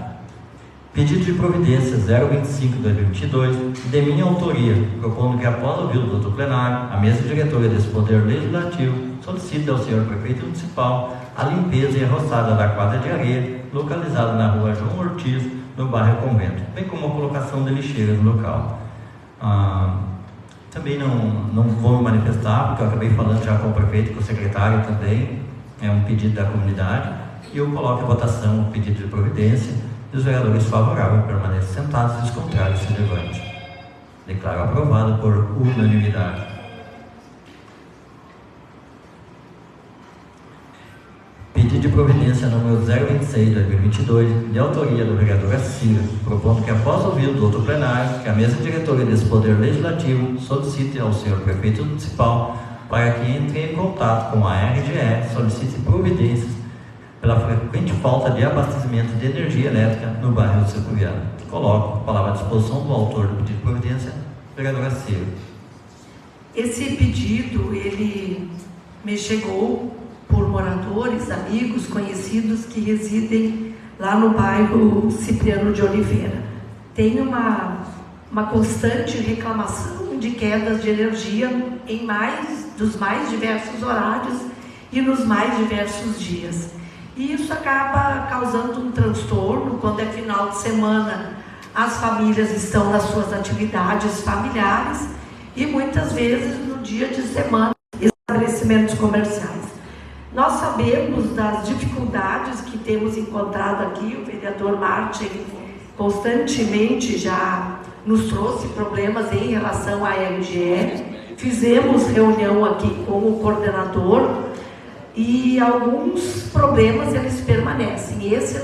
Pedido de providência 025/2022, de minha autoria, propondo que, após ouvir o voto plenário, a mesa diretora desse Poder Legislativo solicite ao senhor prefeito municipal a limpeza e a roçada da quadra de areia, localizada na rua João Ortiz, no bairro Convento, bem como a colocação de lixeiras no local. Também não vou me manifestar, porque eu acabei falando já com o prefeito e com o secretário também, é um pedido da comunidade, e eu coloco em votação o pedido de providência, e os vereadores favoráveis permanecem sentados e os contrários se levantem. Declaro aprovado por unanimidade. Pedido de providência número 026/2022, de autoria do vereador Cira, propondo que, após ouvir o doutor plenário, que a mesa diretora desse Poder Legislativo solicite ao senhor prefeito municipal para que entre em contato com a RGE, solicite providências pela frequente falta de abastecimento de energia elétrica no bairro do Sucuriano. Coloco a palavra à disposição do autor do pedido de providência, vereador Cira. Esse pedido, ele me chegou por moradores, amigos, conhecidos que residem lá no bairro Cipriano de Oliveira. Tem uma constante reclamação de quedas de energia dos mais diversos horários e nos mais diversos dias. E isso acaba causando um transtorno quando é final de semana. As famílias estão nas suas atividades familiares e muitas vezes no dia de semana, estabelecimentos comerciais. Nós sabemos das dificuldades que temos encontrado aqui. O vereador Martin constantemente já nos trouxe problemas em relação à RGE. Fizemos reunião aqui com o coordenador e alguns problemas eles permanecem. Esse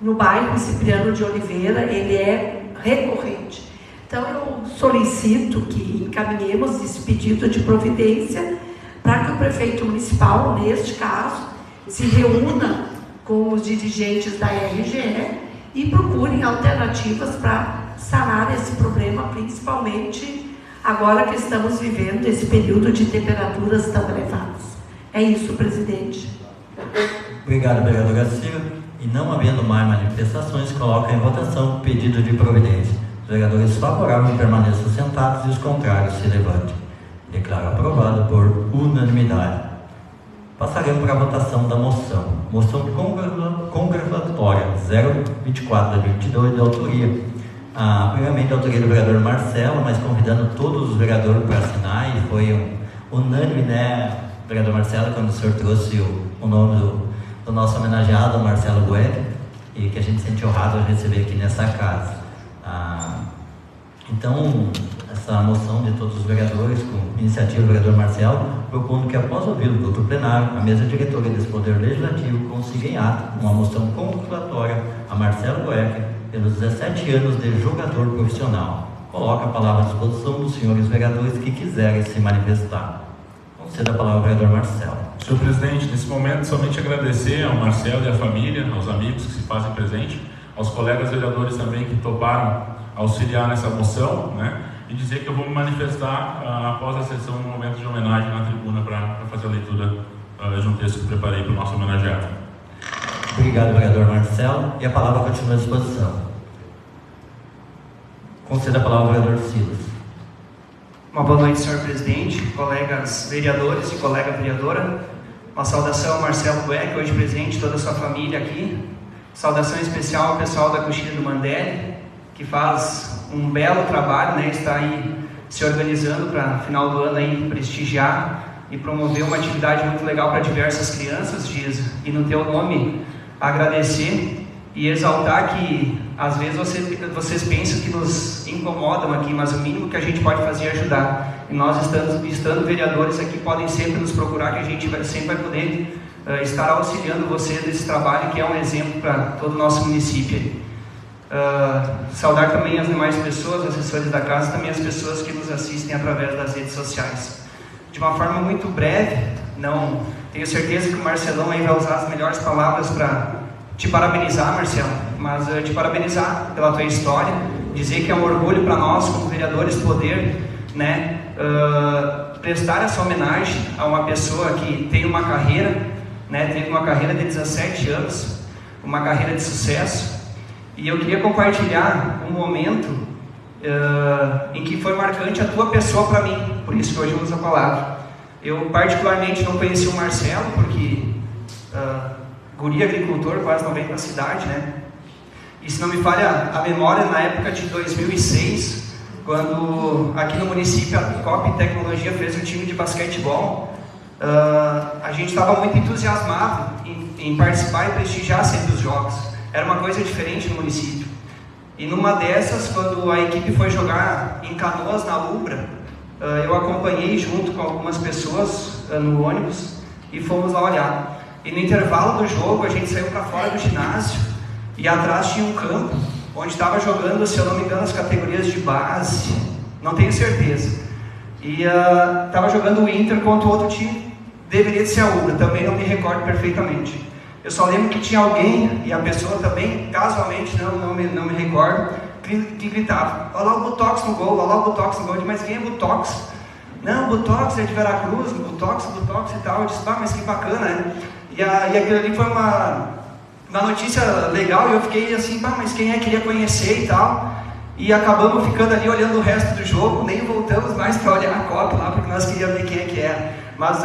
no bairro Cipriano de Oliveira, ele é recorrente. Então eu solicito que encaminhemos esse pedido de providência para que o prefeito municipal, neste caso, se reúna com os dirigentes da RGE e procurem alternativas para sanar esse problema, principalmente agora que estamos vivendo esse período de temperaturas tão elevadas. É isso, presidente. Obrigado, vereador Garcia. E não havendo mais manifestações, coloca em votação o pedido de providência. Os vereadores favoráveis permaneçam sentados e os contrários se levantem. Declaro aprovado por unanimidade. Passaremos para a votação da moção. Moção congratulatória 024/2022, de autoria. Primeiramente, de autoria do vereador Marcelo, mas convidando todos os vereadores para assinar, e foi unânime, né, vereador Marcelo, quando o senhor trouxe o nome do nosso homenageado, Marcelo Bueck, e que a gente se sente honrado de receber aqui nessa casa. Então, essa moção de todos os vereadores, com iniciativa do vereador Marcelo, propondo que, após ouvir o voto plenário, a mesa diretora desse Poder Legislativo consiga em ato uma moção congratulatória a Marcelo Bueck pelos 17 anos de jogador profissional. Coloca a palavra à disposição dos senhores vereadores que quiserem se manifestar. Conceda a palavra ao vereador Marcelo. Senhor presidente, nesse momento, somente agradecer ao Marcelo e à família, aos amigos que se fazem presente, aos colegas vereadores também que toparam auxiliar nessa moção, né? E dizer que eu vou me manifestar após a sessão, no momento de homenagem na tribuna, para fazer a leitura de um texto que preparei para o nosso homenageado. Obrigado, vereador Marcelo. E a palavra continua à disposição. Conceda a palavra ao vereador Silas. Uma boa noite, senhor presidente, colegas vereadores e colega vereadora. Uma saudação ao Marcelo Bueck, hoje presente, toda a sua família aqui. Saudação especial ao pessoal da Coxilha do Mandelli, que faz um belo trabalho, né? Está aí se organizando para final do ano aí prestigiar e promover uma atividade muito legal para diversas crianças, Giza. E no teu nome agradecer e exaltar que às vezes vocês pensam que nos incomodam aqui, mas o mínimo que a gente pode fazer é ajudar. E nós estando vereadores aqui podem sempre nos procurar, que a gente sempre vai poder estar auxiliando vocês nesse trabalho que é um exemplo para todo o nosso município. Saudar também as demais pessoas, assessores da casa, também as pessoas que nos assistem através das redes sociais. De uma forma muito breve, não tenho certeza que o Marcelão aí vai usar as melhores palavras para te parabenizar, Marcelo, mas te parabenizar pela tua história dizer que é um orgulho para nós, como vereadores, poder, né, prestar essa homenagem a uma pessoa que tem uma carreira, né, teve uma carreira de 17 anos, uma carreira de sucesso. E eu queria compartilhar um momento em que foi marcante a tua pessoa para mim, por isso que hoje eu uso a palavra. Eu particularmente não conheci o Marcelo, porque guri agricultor, quase 90 na cidade, né? E se não me falha a memória, na época de 2006, quando aqui no município a COP Tecnologia fez um time de basquetebol, a gente estava muito entusiasmado em participar e prestigiar sempre os jogos. Era uma coisa diferente no município. E numa dessas, quando a equipe foi jogar em Canoas, na Ubra, eu acompanhei junto com algumas pessoas no ônibus e fomos lá olhar. E no intervalo do jogo, a gente saiu para fora do ginásio e atrás tinha um campo onde estava jogando, se eu não me engano, as categorias de base, não tenho certeza. E estava jogando o Inter contra o outro time, deveria ser a Ubra, também não me recordo perfeitamente. Eu só lembro que tinha alguém, e a pessoa também, casualmente, não me recordo, que gritava: olha lá o Botox no gol, olha lá o Botox no gol. Eu disse: mas quem é Botox? Não, Botox é de Veracruz, Botox e tal. Eu disse: pá, mas que bacana, né? E aquilo ali foi uma notícia legal, e eu fiquei assim: pá, mas quem é que iria conhecer e tal? E acabamos ficando ali olhando o resto do jogo, nem voltamos mais para olhar a Copa lá, porque nós queríamos ver quem é que era. Mas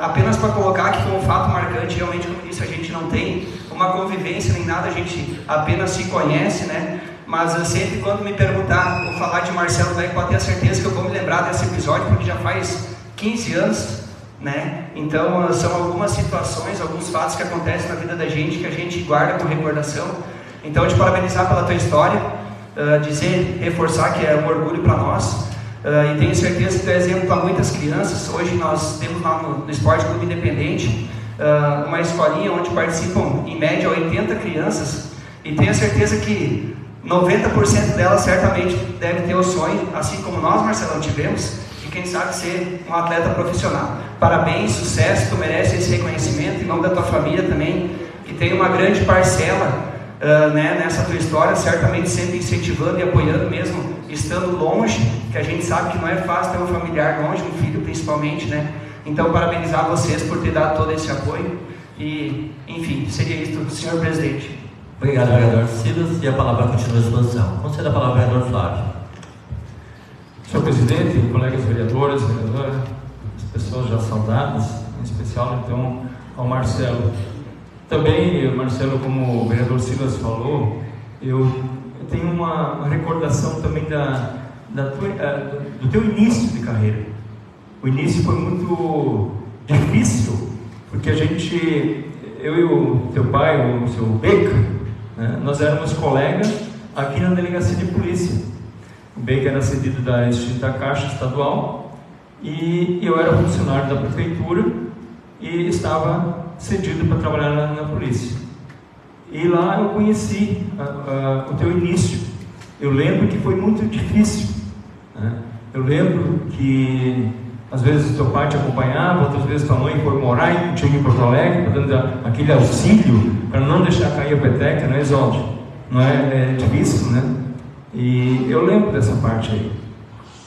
apenas para colocar que foi um fato marcante, realmente, como disse, a gente não tem uma convivência nem nada, a gente apenas se conhece, né? Mas sempre quando me perguntar, vou falar de Marcelo Beck, pode ter a certeza que eu vou me lembrar desse episódio, porque já faz 15 anos, né? Então são algumas situações, alguns fatos que acontecem na vida da gente, que a gente guarda com recordação. Então, te parabenizar pela tua história, reforçar que é um orgulho para nós. E tenho certeza que tu é exemplo para muitas crianças. Hoje nós temos lá no Esporte Clube Independente uma escolinha onde participam em média 80 crianças, e tenho certeza que 90% delas certamente deve ter o sonho, assim como nós, Marcelão, tivemos, de quem sabe ser um atleta profissional. Parabéns, sucesso, tu merece esse reconhecimento, em nome da tua família também, que tem uma grande parcela nessa tua história, certamente sempre incentivando e apoiando, mesmo estando longe, que a gente sabe que não é fácil ter um familiar longe, um filho principalmente, né? Então, parabenizar vocês por ter dado todo esse apoio. E, enfim, seria isso, senhor presidente. Obrigado, vereador Silas, e a palavra continua à disposição. Concedo a palavra ao vereador Flávio. Senhor presidente, colegas vereadores, vereadoras, as pessoas já saudadas, em especial, então, ao Marcelo. Também, Marcelo, como o vereador Silas falou, eu tenho uma recordação também do teu início de carreira. O início foi muito difícil, porque eu e o teu pai, o seu Beca, né, nós éramos colegas aqui na delegacia de polícia. O Beca era cedido da extinta Caixa Estadual e eu era funcionário da prefeitura e estava cedido para trabalhar na polícia. E lá eu conheci o teu início. Eu lembro que foi muito difícil, né? Eu lembro que às vezes teu pai te acompanhava, outras vezes tua mãe foi morar contigo em Porto Alegre, dando aquele auxílio para não deixar cair a peteca, não é, Isolde? Não é difícil, né? E eu lembro dessa parte aí.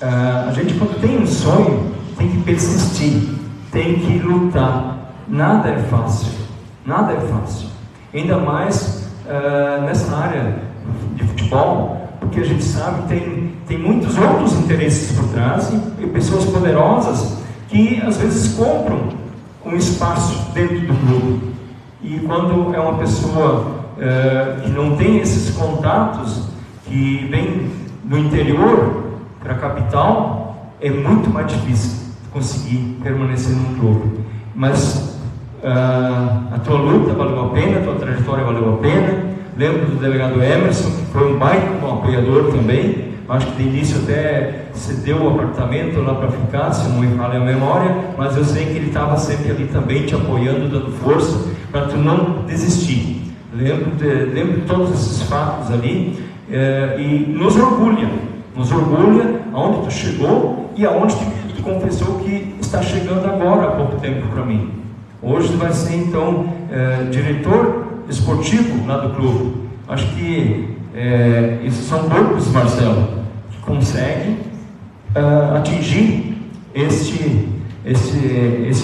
A gente, quando tem um sonho, tem que persistir, tem que lutar. Nada é fácil, nada é fácil. Ainda mais nessa área de futebol, porque a gente sabe que tem muitos outros interesses por trás e pessoas poderosas que às vezes compram um espaço dentro do clube. E quando é uma pessoa que não tem esses contatos, que vem do interior para a capital, é muito mais difícil conseguir permanecer num clube. Mas a tua luta valeu a pena, a tua trajetória valeu a pena. Lembro do delegado Emerson, que foi um baita apoiador também. Acho que de início até cedeu o apartamento lá para ficar, se não me falha a memória, mas eu sei que ele estava sempre ali também te apoiando, dando força para tu não desistir. Lembro de todos esses fatos ali, e nos orgulha aonde tu chegou e aonde tu confessou que está chegando agora há pouco tempo para mim. Hoje tu vai ser então diretor esportivo lá do clube. Acho que esses são poucos, Marcelo, que conseguem atingir esse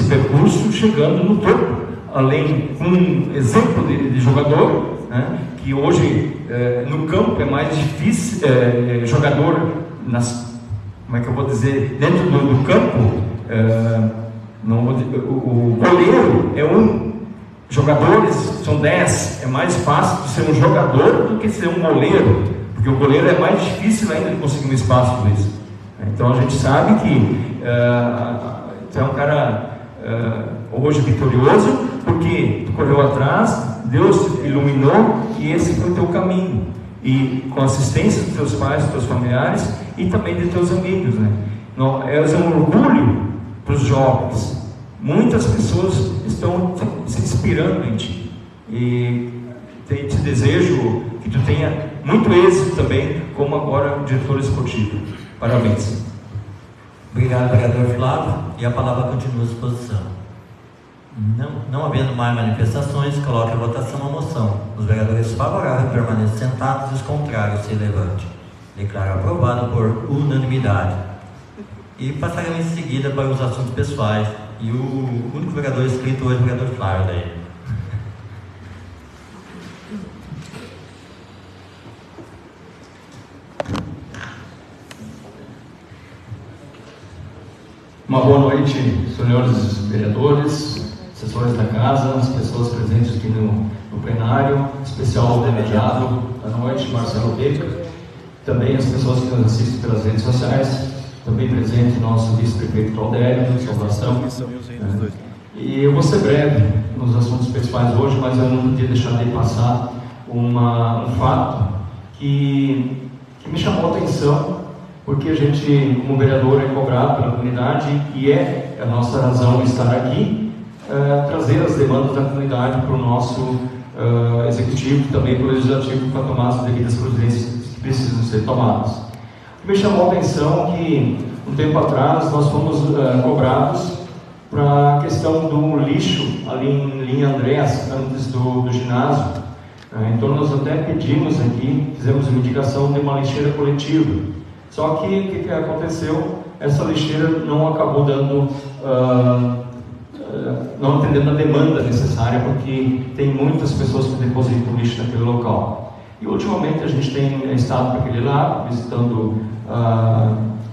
percurso chegando no topo. Além um exemplo de jogador, né, que hoje no campo é mais difícil, jogador como é que eu vou dizer, dentro do campo, o goleiro é jogadores são 10, é mais fácil de ser um jogador do que ser um goleiro, porque o goleiro é mais difícil ainda de conseguir um espaço por isso. Então a gente sabe que tu é um cara hoje vitorioso, porque tu correu atrás, Deus te iluminou e esse foi o teu caminho. E com a assistência dos teus pais, dos teus familiares e também de teus amigos, né? És um orgulho para os jovens. Muitas pessoas estão se inspirando em ti. E te desejo que tu tenha muito êxito também, como agora diretor esportivo. Parabéns. Obrigado, vereador Flávio. E a palavra continua à disposição. Não havendo mais manifestações, coloque a votação a moção. Os vereadores favoráveis permaneçam sentados e os contrários se levantem. Declaro aprovado por unanimidade. E passaremos em seguida para os assuntos pessoais. E o único vereador inscrito hoje é o vereador Flávio daí. Uma boa noite, senhores vereadores, assessores da casa, as pessoas presentes aqui no plenário, especial delegado da noite, Marcelo Becker, também as pessoas que nos assistem pelas redes sociais, também presente nosso vice-prefeito Claudério, saudação. E eu vou ser breve nos assuntos principais hoje, mas eu não podia deixar de passar um fato que me chamou a atenção, porque a gente, como vereador, é cobrado pela comunidade e é a nossa razão de estar aqui, trazer as demandas da comunidade para o nosso executivo e também para o legislativo para tomar as devidas providências que precisam ser tomadas. Me chamou a atenção que, um tempo atrás, nós fomos cobrados para a questão do lixo ali em linha Andrés, antes do ginásio. Então nós até pedimos aqui, fizemos uma indicação de uma lixeira coletiva. Só que o que aconteceu? Essa lixeira não acabou dando, não atendendo a demanda necessária, porque tem muitas pessoas que depositam lixo naquele local. E ultimamente a gente tem estado para aquele lado, visitando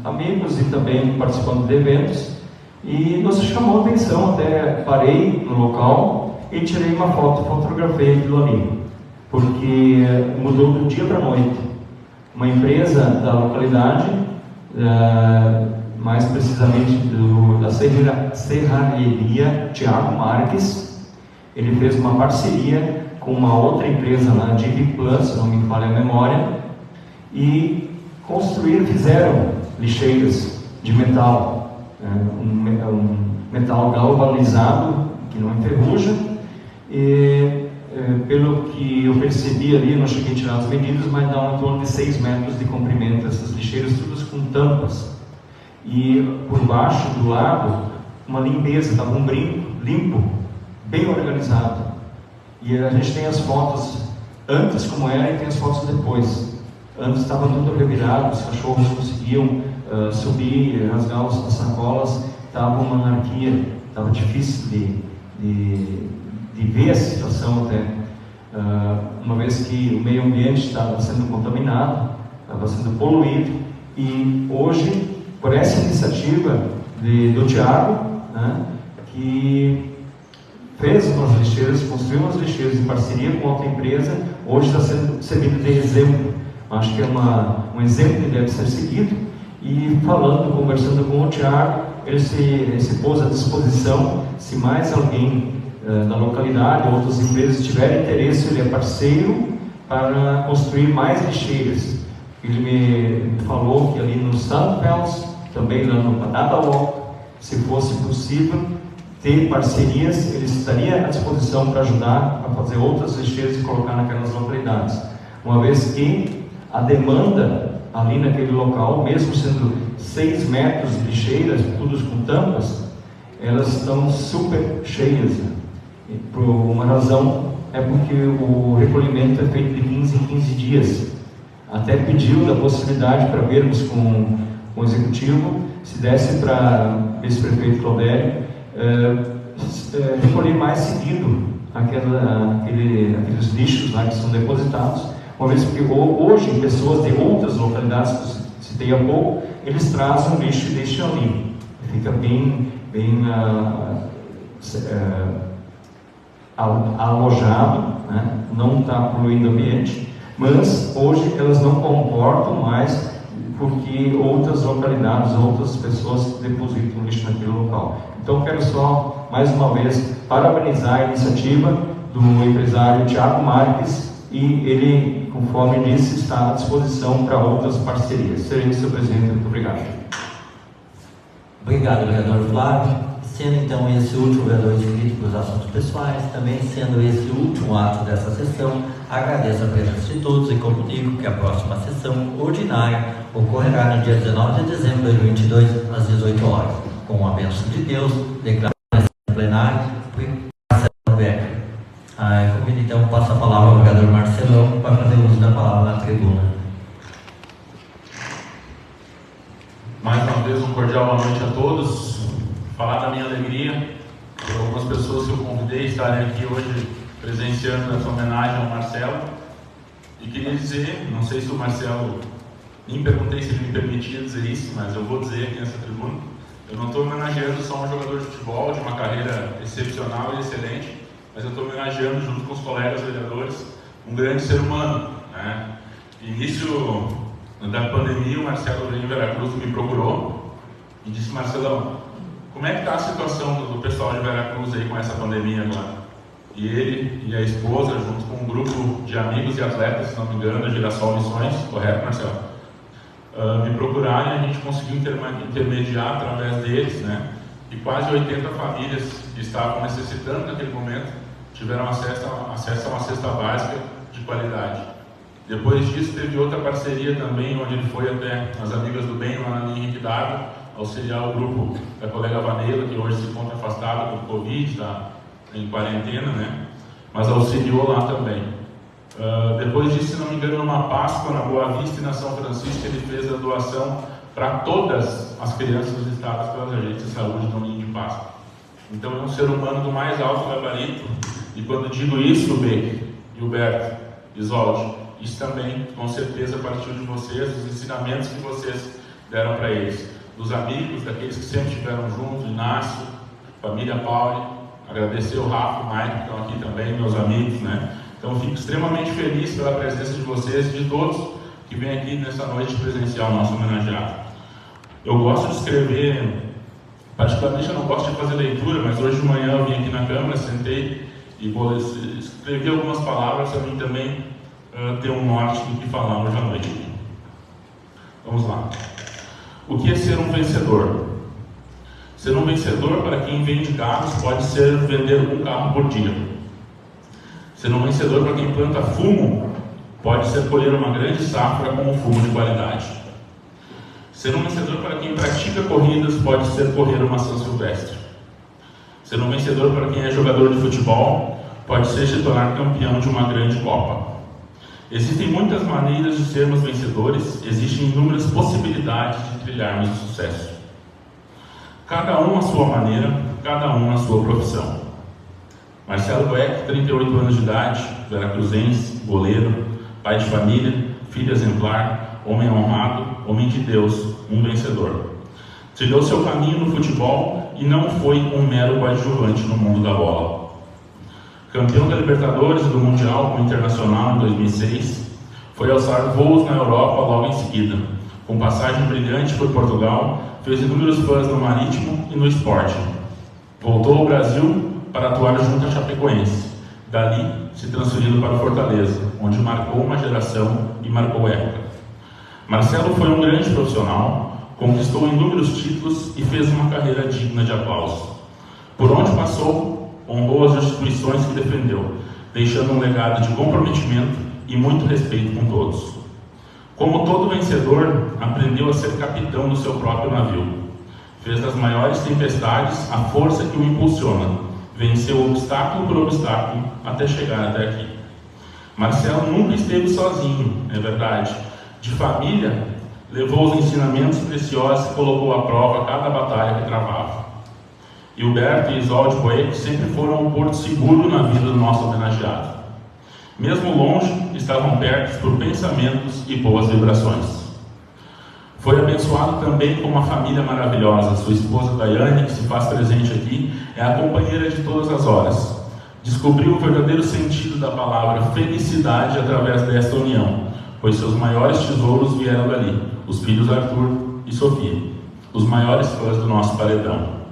amigos e também participando de eventos. E nos chamou a atenção, até parei no local e tirei uma foto, fotografei aquilo ali, porque mudou do dia para a noite. Uma empresa da localidade, mais precisamente da serralheria Thiago Marques, ele fez uma parceria com uma outra empresa lá, DIV Plus, se não me falha a memória, e fizeram lixeiras de metal, um metal galvanizado que não enferruja, e pelo que eu percebi ali, não cheguei a tirar as medidas, mas dá em torno de 6 metros de comprimento, essas lixeiras todas com tampas, e por baixo, do lado, uma limpeza, estava um brinco limpo, bem organizado. E a gente tem as fotos antes como era e tem as fotos depois. Antes estava tudo revirado, os cachorros conseguiam subir, rasgar as sacolas, estava uma anarquia, estava difícil de ver a situação até, uma vez que o meio ambiente estava sendo contaminado, estava sendo poluído, e hoje, por essa iniciativa do Thiago, né, que fez umas lixeiras, construiu umas lixeiras em parceria com outra empresa, hoje está sendo servido de exemplo. Acho que é um exemplo que deve ser seguido, e conversando com o Thiago, ele se pôs à disposição, se mais alguém da localidade, outras empresas tiverem interesse, ele é parceiro para construir mais lixeiras. Ele me falou que ali no Sandfels, também lá no Panada Walk, se fosse possível ter parcerias, ele estaria à disposição para ajudar a fazer outras lixeiras e colocar naquelas localidades, uma vez que a demanda ali naquele local, mesmo sendo 6 metros de lixeiras, todas com tampas, elas estão super cheias. Por uma razão, é porque o recolhimento é feito de 15 em 15 dias. até pediu da possibilidade para vermos com o Executivo, se desse para vice-prefeito Claudério, recolher mais seguido aqueles lixos lá que são depositados, uma vez que hoje pessoas de outras localidades, que eu citei há pouco, eles trazem o lixo e deixam ali. Fica bem alojado, né? Não está poluindo o ambiente, mas hoje elas não comportam mais porque outras localidades, outras pessoas depositam lixo naquele local. Então quero só, mais uma vez, parabenizar a iniciativa do empresário Thiago Marques, e ele, conforme disse, está à disposição para outras parcerias. Serei seu presidente. Muito obrigado. Obrigado, vereador Flávio. Sendo então esse último vereador inscrito para os assuntos pessoais, também sendo esse o último ato dessa sessão, agradeço a presença de todos e comunico que a próxima sessão ordinária ocorrerá no dia 19 de dezembro de 2022, às 18 horas. Com a bênção de Deus, declaro a sessão plenária por Marcelo Becker. Convido então, passo a palavra ao vereador Marcelão para fazer uso da palavra na tribuna. Mais uma vez, um cordial boa noite a todos. Falar da minha alegria por algumas pessoas que eu convidei a estarem aqui hoje presenciando essa homenagem ao Marcelo. E queria dizer, não sei se o Marcelo, nem perguntei se ele me permitia dizer isso, mas eu vou dizer aqui nessa tribuna, eu não estou homenageando só um jogador de futebol de uma carreira excepcional e excelente, mas eu estou homenageando, junto com os colegas vereadores, um grande ser humano, né? Início da pandemia, o Marcelo veio em Veracruz, me procurou e disse: Marcelão, como é que está a situação do pessoal de Veracruz aí com essa pandemia agora? E ele e a esposa, junto com um grupo de amigos e atletas, se não me engano, da Girassol Missões, correto, Marcelo? Me procuraram e a gente conseguiu intermediar através deles, né? E quase 80 famílias que estavam necessitando naquele momento tiveram acesso a uma cesta básica de qualidade. Depois disso, teve outra parceria também, onde ele foi até as Amigas do Bem, lá na linha Henrique D'Água, auxiliar o grupo da colega Vanella, que hoje se encontra afastada por Covid, está em quarentena, né? Mas auxiliou lá também. Depois disso, se não me engano, numa Páscoa, na Boa Vista e na São Francisco, ele fez a doação para todas as crianças visitadas pelas agências de saúde no Ninho de Páscoa. Então é um ser humano do mais alto gabarito, e quando digo isso, Beck, Gilberto, Isolde, isso também, com certeza, partiu de vocês, dos ensinamentos que vocês deram para eles, dos amigos, daqueles que sempre estiveram juntos, Inácio, família Pauli, agradecer o Rafa, o Mike, que estão aqui também, meus amigos, né? Então, fico extremamente feliz pela presença de vocês e de todos que vêm aqui nessa noite presencial nosso homenageado. Eu gosto de escrever, particularmente eu não gosto de fazer leitura, mas hoje de manhã eu vim aqui na Câmara, sentei e vou escrever algumas palavras para mim também ter um norte do que falar hoje à noite. Vamos lá. O que é ser um vencedor? Ser um vencedor, para quem vende carros, pode ser vender um carro por dia. Ser um vencedor, para quem planta fumo, pode ser colher uma grande safra com um fumo de qualidade. Ser um vencedor, para quem pratica corridas, pode ser correr uma São Silvestre. Ser um vencedor, para quem é jogador de futebol, pode ser se tornar campeão de uma grande Copa. Existem muitas maneiras de sermos vencedores, existem inúmeras possibilidades de trilharmos o sucesso. Cada um à sua maneira, cada um na sua profissão. Marcelo Beck, 38 anos de idade, veracruzense, goleiro, pai de família, filho exemplar, homem honrado, homem de Deus, um vencedor. Trilhou seu caminho no futebol e não foi um mero coadjuvante no mundo da bola. Campeão da Libertadores e do Mundial com o Internacional em 2006, foi alçar voos na Europa logo em seguida. Com passagem brilhante por Portugal, fez inúmeros fãs no Marítimo e no Sporting. Voltou ao Brasil para atuar junto à Chapecoense. Dali, se transferindo para Fortaleza, onde marcou uma geração e marcou época. Marcelo foi um grande profissional, conquistou inúmeros títulos e fez uma carreira digna de aplauso. Por onde passou, honrou as instituições que defendeu, deixando um legado de comprometimento e muito respeito com todos. Como todo vencedor, aprendeu a ser capitão do seu próprio navio. Fez das maiores tempestades a força que o impulsiona. Venceu obstáculo por obstáculo até chegar até aqui. Marcelo nunca esteve sozinho, é verdade, De família, levou os ensinamentos preciosos e colocou à prova cada batalha que travava. Hilberto e Isolde Boeck sempre foram um porto seguro na vida do nosso homenageado. Mesmo longe, estavam perto por pensamentos e boas vibrações. Foi abençoado também com uma família maravilhosa. Sua esposa Daiane, que se faz presente aqui, é a companheira de todas as horas. Descobriu o verdadeiro sentido da palavra felicidade através desta união, pois seus maiores tesouros vieram dali, os filhos Arthur e Sofia, os maiores fãs do nosso paredão.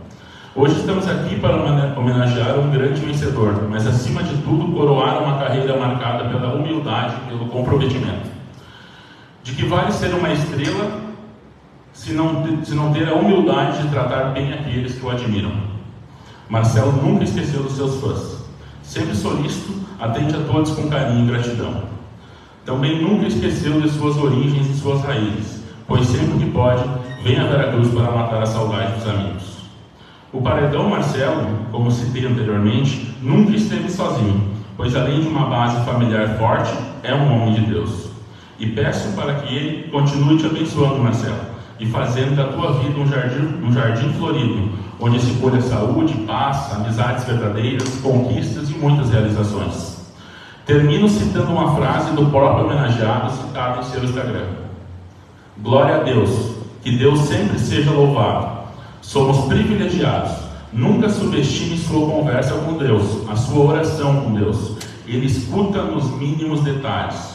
Hoje estamos aqui para homenagear um grande vencedor, mas acima de tudo coroar uma carreira marcada pela humildade e pelo comprometimento. De que vale ser uma estrela se não ter a humildade de tratar bem aqueles que o admiram? Marcelo nunca esqueceu dos seus fãs. Sempre solícito, atende a todos com carinho e gratidão. Também nunca esqueceu de suas origens e suas raízes, pois sempre que pode, vem a Veracruz para matar a saudade dos amigos. O paredão Marcelo, como citei anteriormente, nunca esteve sozinho, pois além de uma base familiar forte, é um homem de Deus. E peço para que Ele continue te abençoando, Marcelo, e fazendo da tua vida um jardim florido, onde se colha saúde, paz, amizades verdadeiras, conquistas e muitas realizações. Termino citando uma frase do próprio homenageado citada em seu Instagram. Glória a Deus, que Deus sempre seja louvado. Somos privilegiados. Nunca subestime sua conversa com Deus, a sua oração com Deus. Ele escuta nos mínimos detalhes,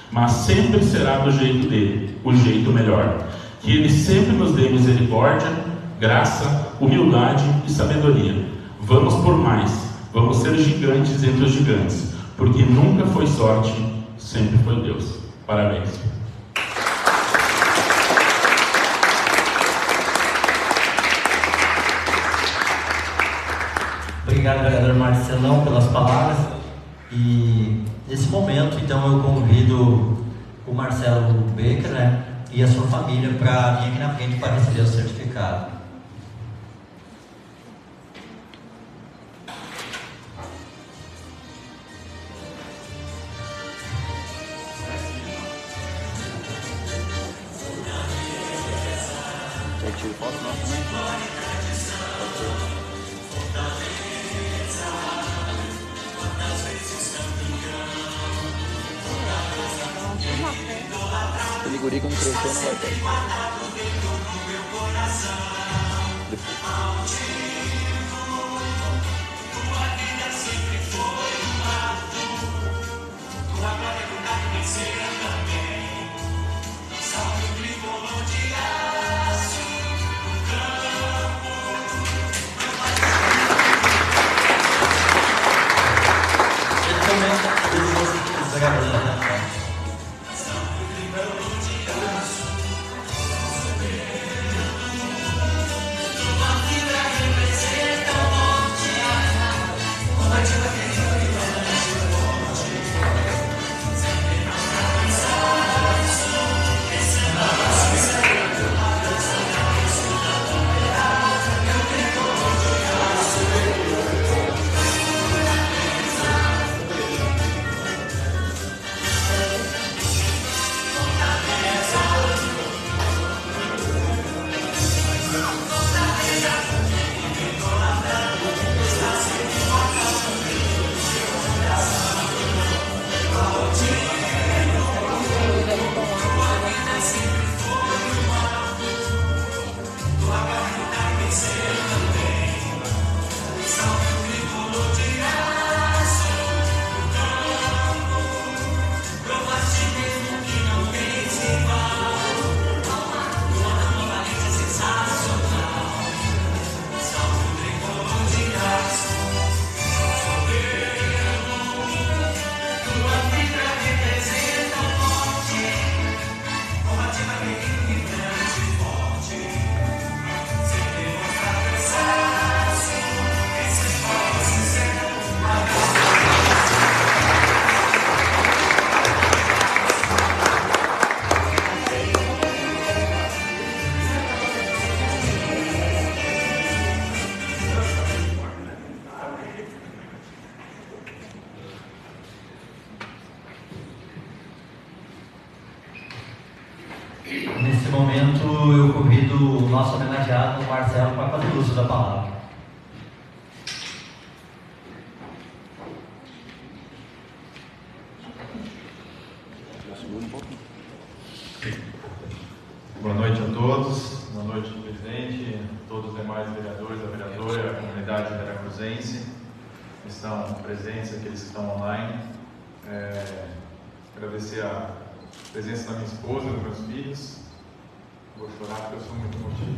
mas sempre será do jeito dele, o jeito melhor. Que Ele sempre nos dê misericórdia, graça, humildade e sabedoria. Vamos por mais, vamos ser gigantes entre os gigantes, porque nunca foi sorte, sempre foi Deus. Parabéns. Obrigado, vereador Marcelão, pelas palavras. E nesse momento, então, eu convido o Marcelo Becker, né, e a sua família para vir aqui na frente para receber o certificado. Aquele guri quando crescer não vai ter. nosso homenageado Marcelo para fazer uso da palavra. Boa noite a todos, boa noite presidente, todos os demais vereadores, a vereadora, a comunidade veracruzense que estão presentes, aqueles que estão online. Agradecer a presença da minha esposa, dos meus filhos. Vou chorar porque eu sou muito emotivo.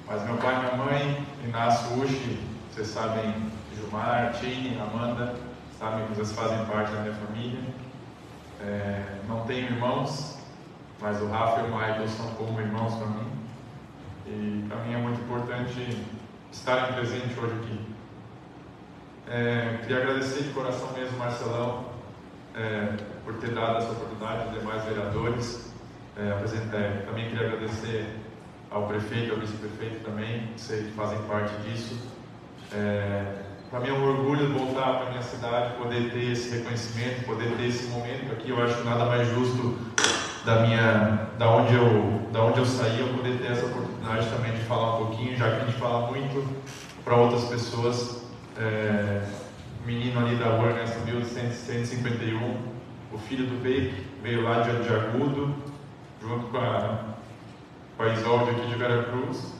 Mas meu pai e minha mãe, Inácio Uchi, vocês sabem, Gilmar, Tine, Amanda, sabem que vocês fazem parte da minha família. Não tenho irmãos, mas o Rafa e o Michael são como irmãos para mim. E para mim é muito importante estarem presentes hoje aqui. Queria agradecer de coração mesmo, Marcelão, por ter dado essa oportunidade aos demais vereadores. Também queria agradecer ao prefeito, ao vice-prefeito também, que vocês fazem parte disso. Para mim é um orgulho voltar para a minha cidade, poder ter esse reconhecimento, poder ter esse momento aqui. Eu acho nada mais justo da onde eu saí, eu poder ter essa oportunidade também de falar um pouquinho, já que a gente fala muito para outras pessoas. O menino ali da rua Ernesto Bildo, 151, o filho do Bake, veio lá de Agudo, junto com a Isolde aqui de Veracruz.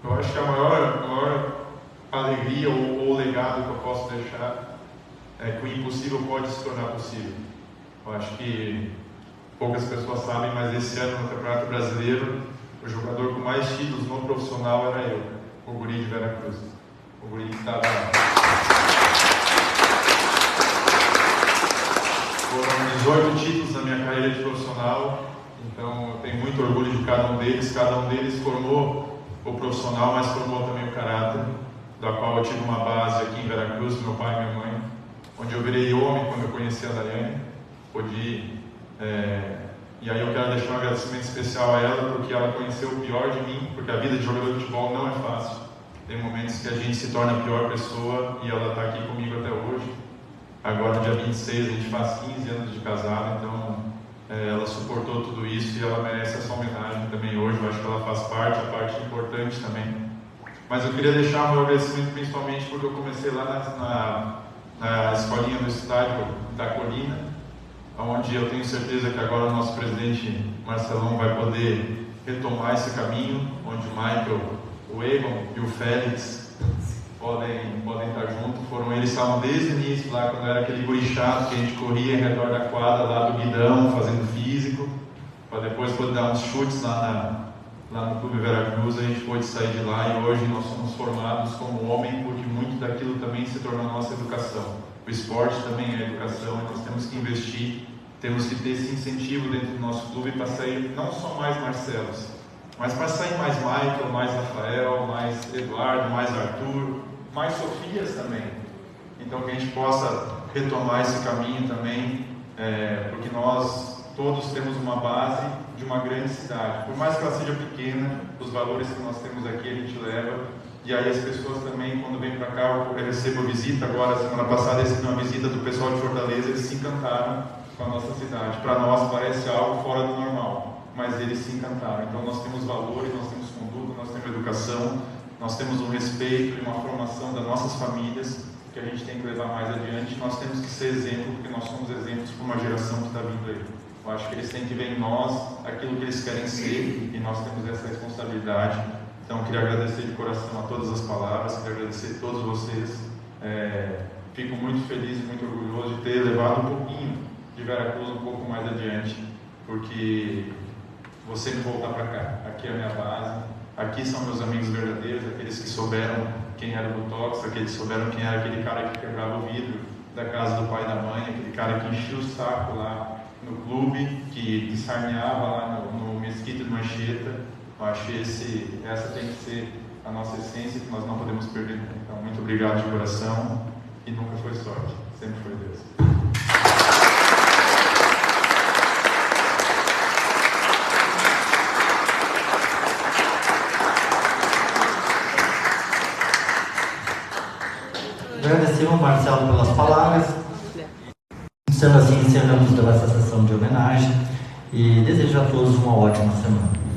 Eu acho que a maior alegria ou legado que eu posso deixar é que o impossível pode se tornar possível. Eu acho que poucas pessoas sabem, mas esse ano no Campeonato Brasileiro, o jogador com mais títulos no profissional era eu, o guri de Veracruz. O guri que estava... Foram 18 títulos na minha carreira de profissional, então eu tenho muito orgulho de cada um deles. Cada um deles formou o profissional, mas formou também o caráter, da qual eu tive uma base aqui em Veracruz, com meu pai e minha mãe, onde eu virei homem quando eu conheci a Daiane. E aí eu quero deixar um agradecimento especial a ela, porque ela conheceu o pior de mim, porque a vida de jogador de futebol não é fácil. Tem momentos que a gente se torna a pior pessoa, e ela está aqui comigo até hoje. Agora, no dia 26, a gente faz 15 anos de casado, então ela suportou tudo isso e ela merece essa homenagem também hoje. Eu acho que ela faz parte, a parte importante também. Mas eu queria deixar o meu agradecimento principalmente porque eu comecei lá na escolinha do estádio da Colina, onde eu tenho certeza que agora o nosso presidente Marcelão vai poder retomar esse caminho, onde o Michael, o Egon e o Félix podem estar juntos. Eles estavam desde o início lá, quando era aquele guri chato que a gente corria em redor da quadra lá do guidão, fazendo físico, para depois poder dar uns chutes lá no Clube Veracruz. A gente pôde sair de lá e hoje nós somos formados como homem, porque muito daquilo também se tornou a nossa educação. O esporte também é educação e nós temos que investir, temos que ter esse incentivo dentro do nosso clube para sair não só mais Marcelos, mas para sair mais Michael, mais Rafael, mais Eduardo, mais Arthur, mais Sofias também. Então que a gente possa retomar esse caminho também, porque nós todos temos uma base de uma grande cidade. Por mais que ela seja pequena, os valores que nós temos aqui a gente leva. E aí as pessoas também, quando vêm para cá, eu recebo visita agora, semana passada recebi uma visita do pessoal de Fortaleza, eles se encantaram com a nossa cidade. Para nós parece algo fora do normal, mas eles se encantaram. Então nós temos valores, nós temos conduta, nós temos educação, nós temos um respeito e uma formação das nossas famílias que a gente tem que levar mais adiante. Nós temos que ser exemplo, porque nós somos exemplos para uma geração que está vindo aí. Eu acho que eles têm que ver em nós aquilo que eles querem ser e nós temos essa responsabilidade. Então, queria agradecer de coração a todas as palavras, queria agradecer a todos vocês. Fico muito feliz e muito orgulhoso de ter levado um pouquinho de Veracruz um pouco mais adiante, porque vou sempre voltar para cá. Aqui é a minha base, aqui são meus amigos verdadeiros, aqueles que souberam quem era o Botox, aqueles que souberam quem era aquele cara que quebrava o vidro da casa do pai e da mãe, aquele cara que enchia o saco lá no clube, que sarneava lá no Mesquita de Mancheta. Eu acho que essa tem que ser a nossa essência, que nós não podemos perder. Então, muito obrigado de coração, e nunca foi sorte, sempre foi Deus. Agradecemos, Marcelo, pelas palavras. Sendo assim, encerramos essa sessão de homenagem e desejo a todos uma ótima semana.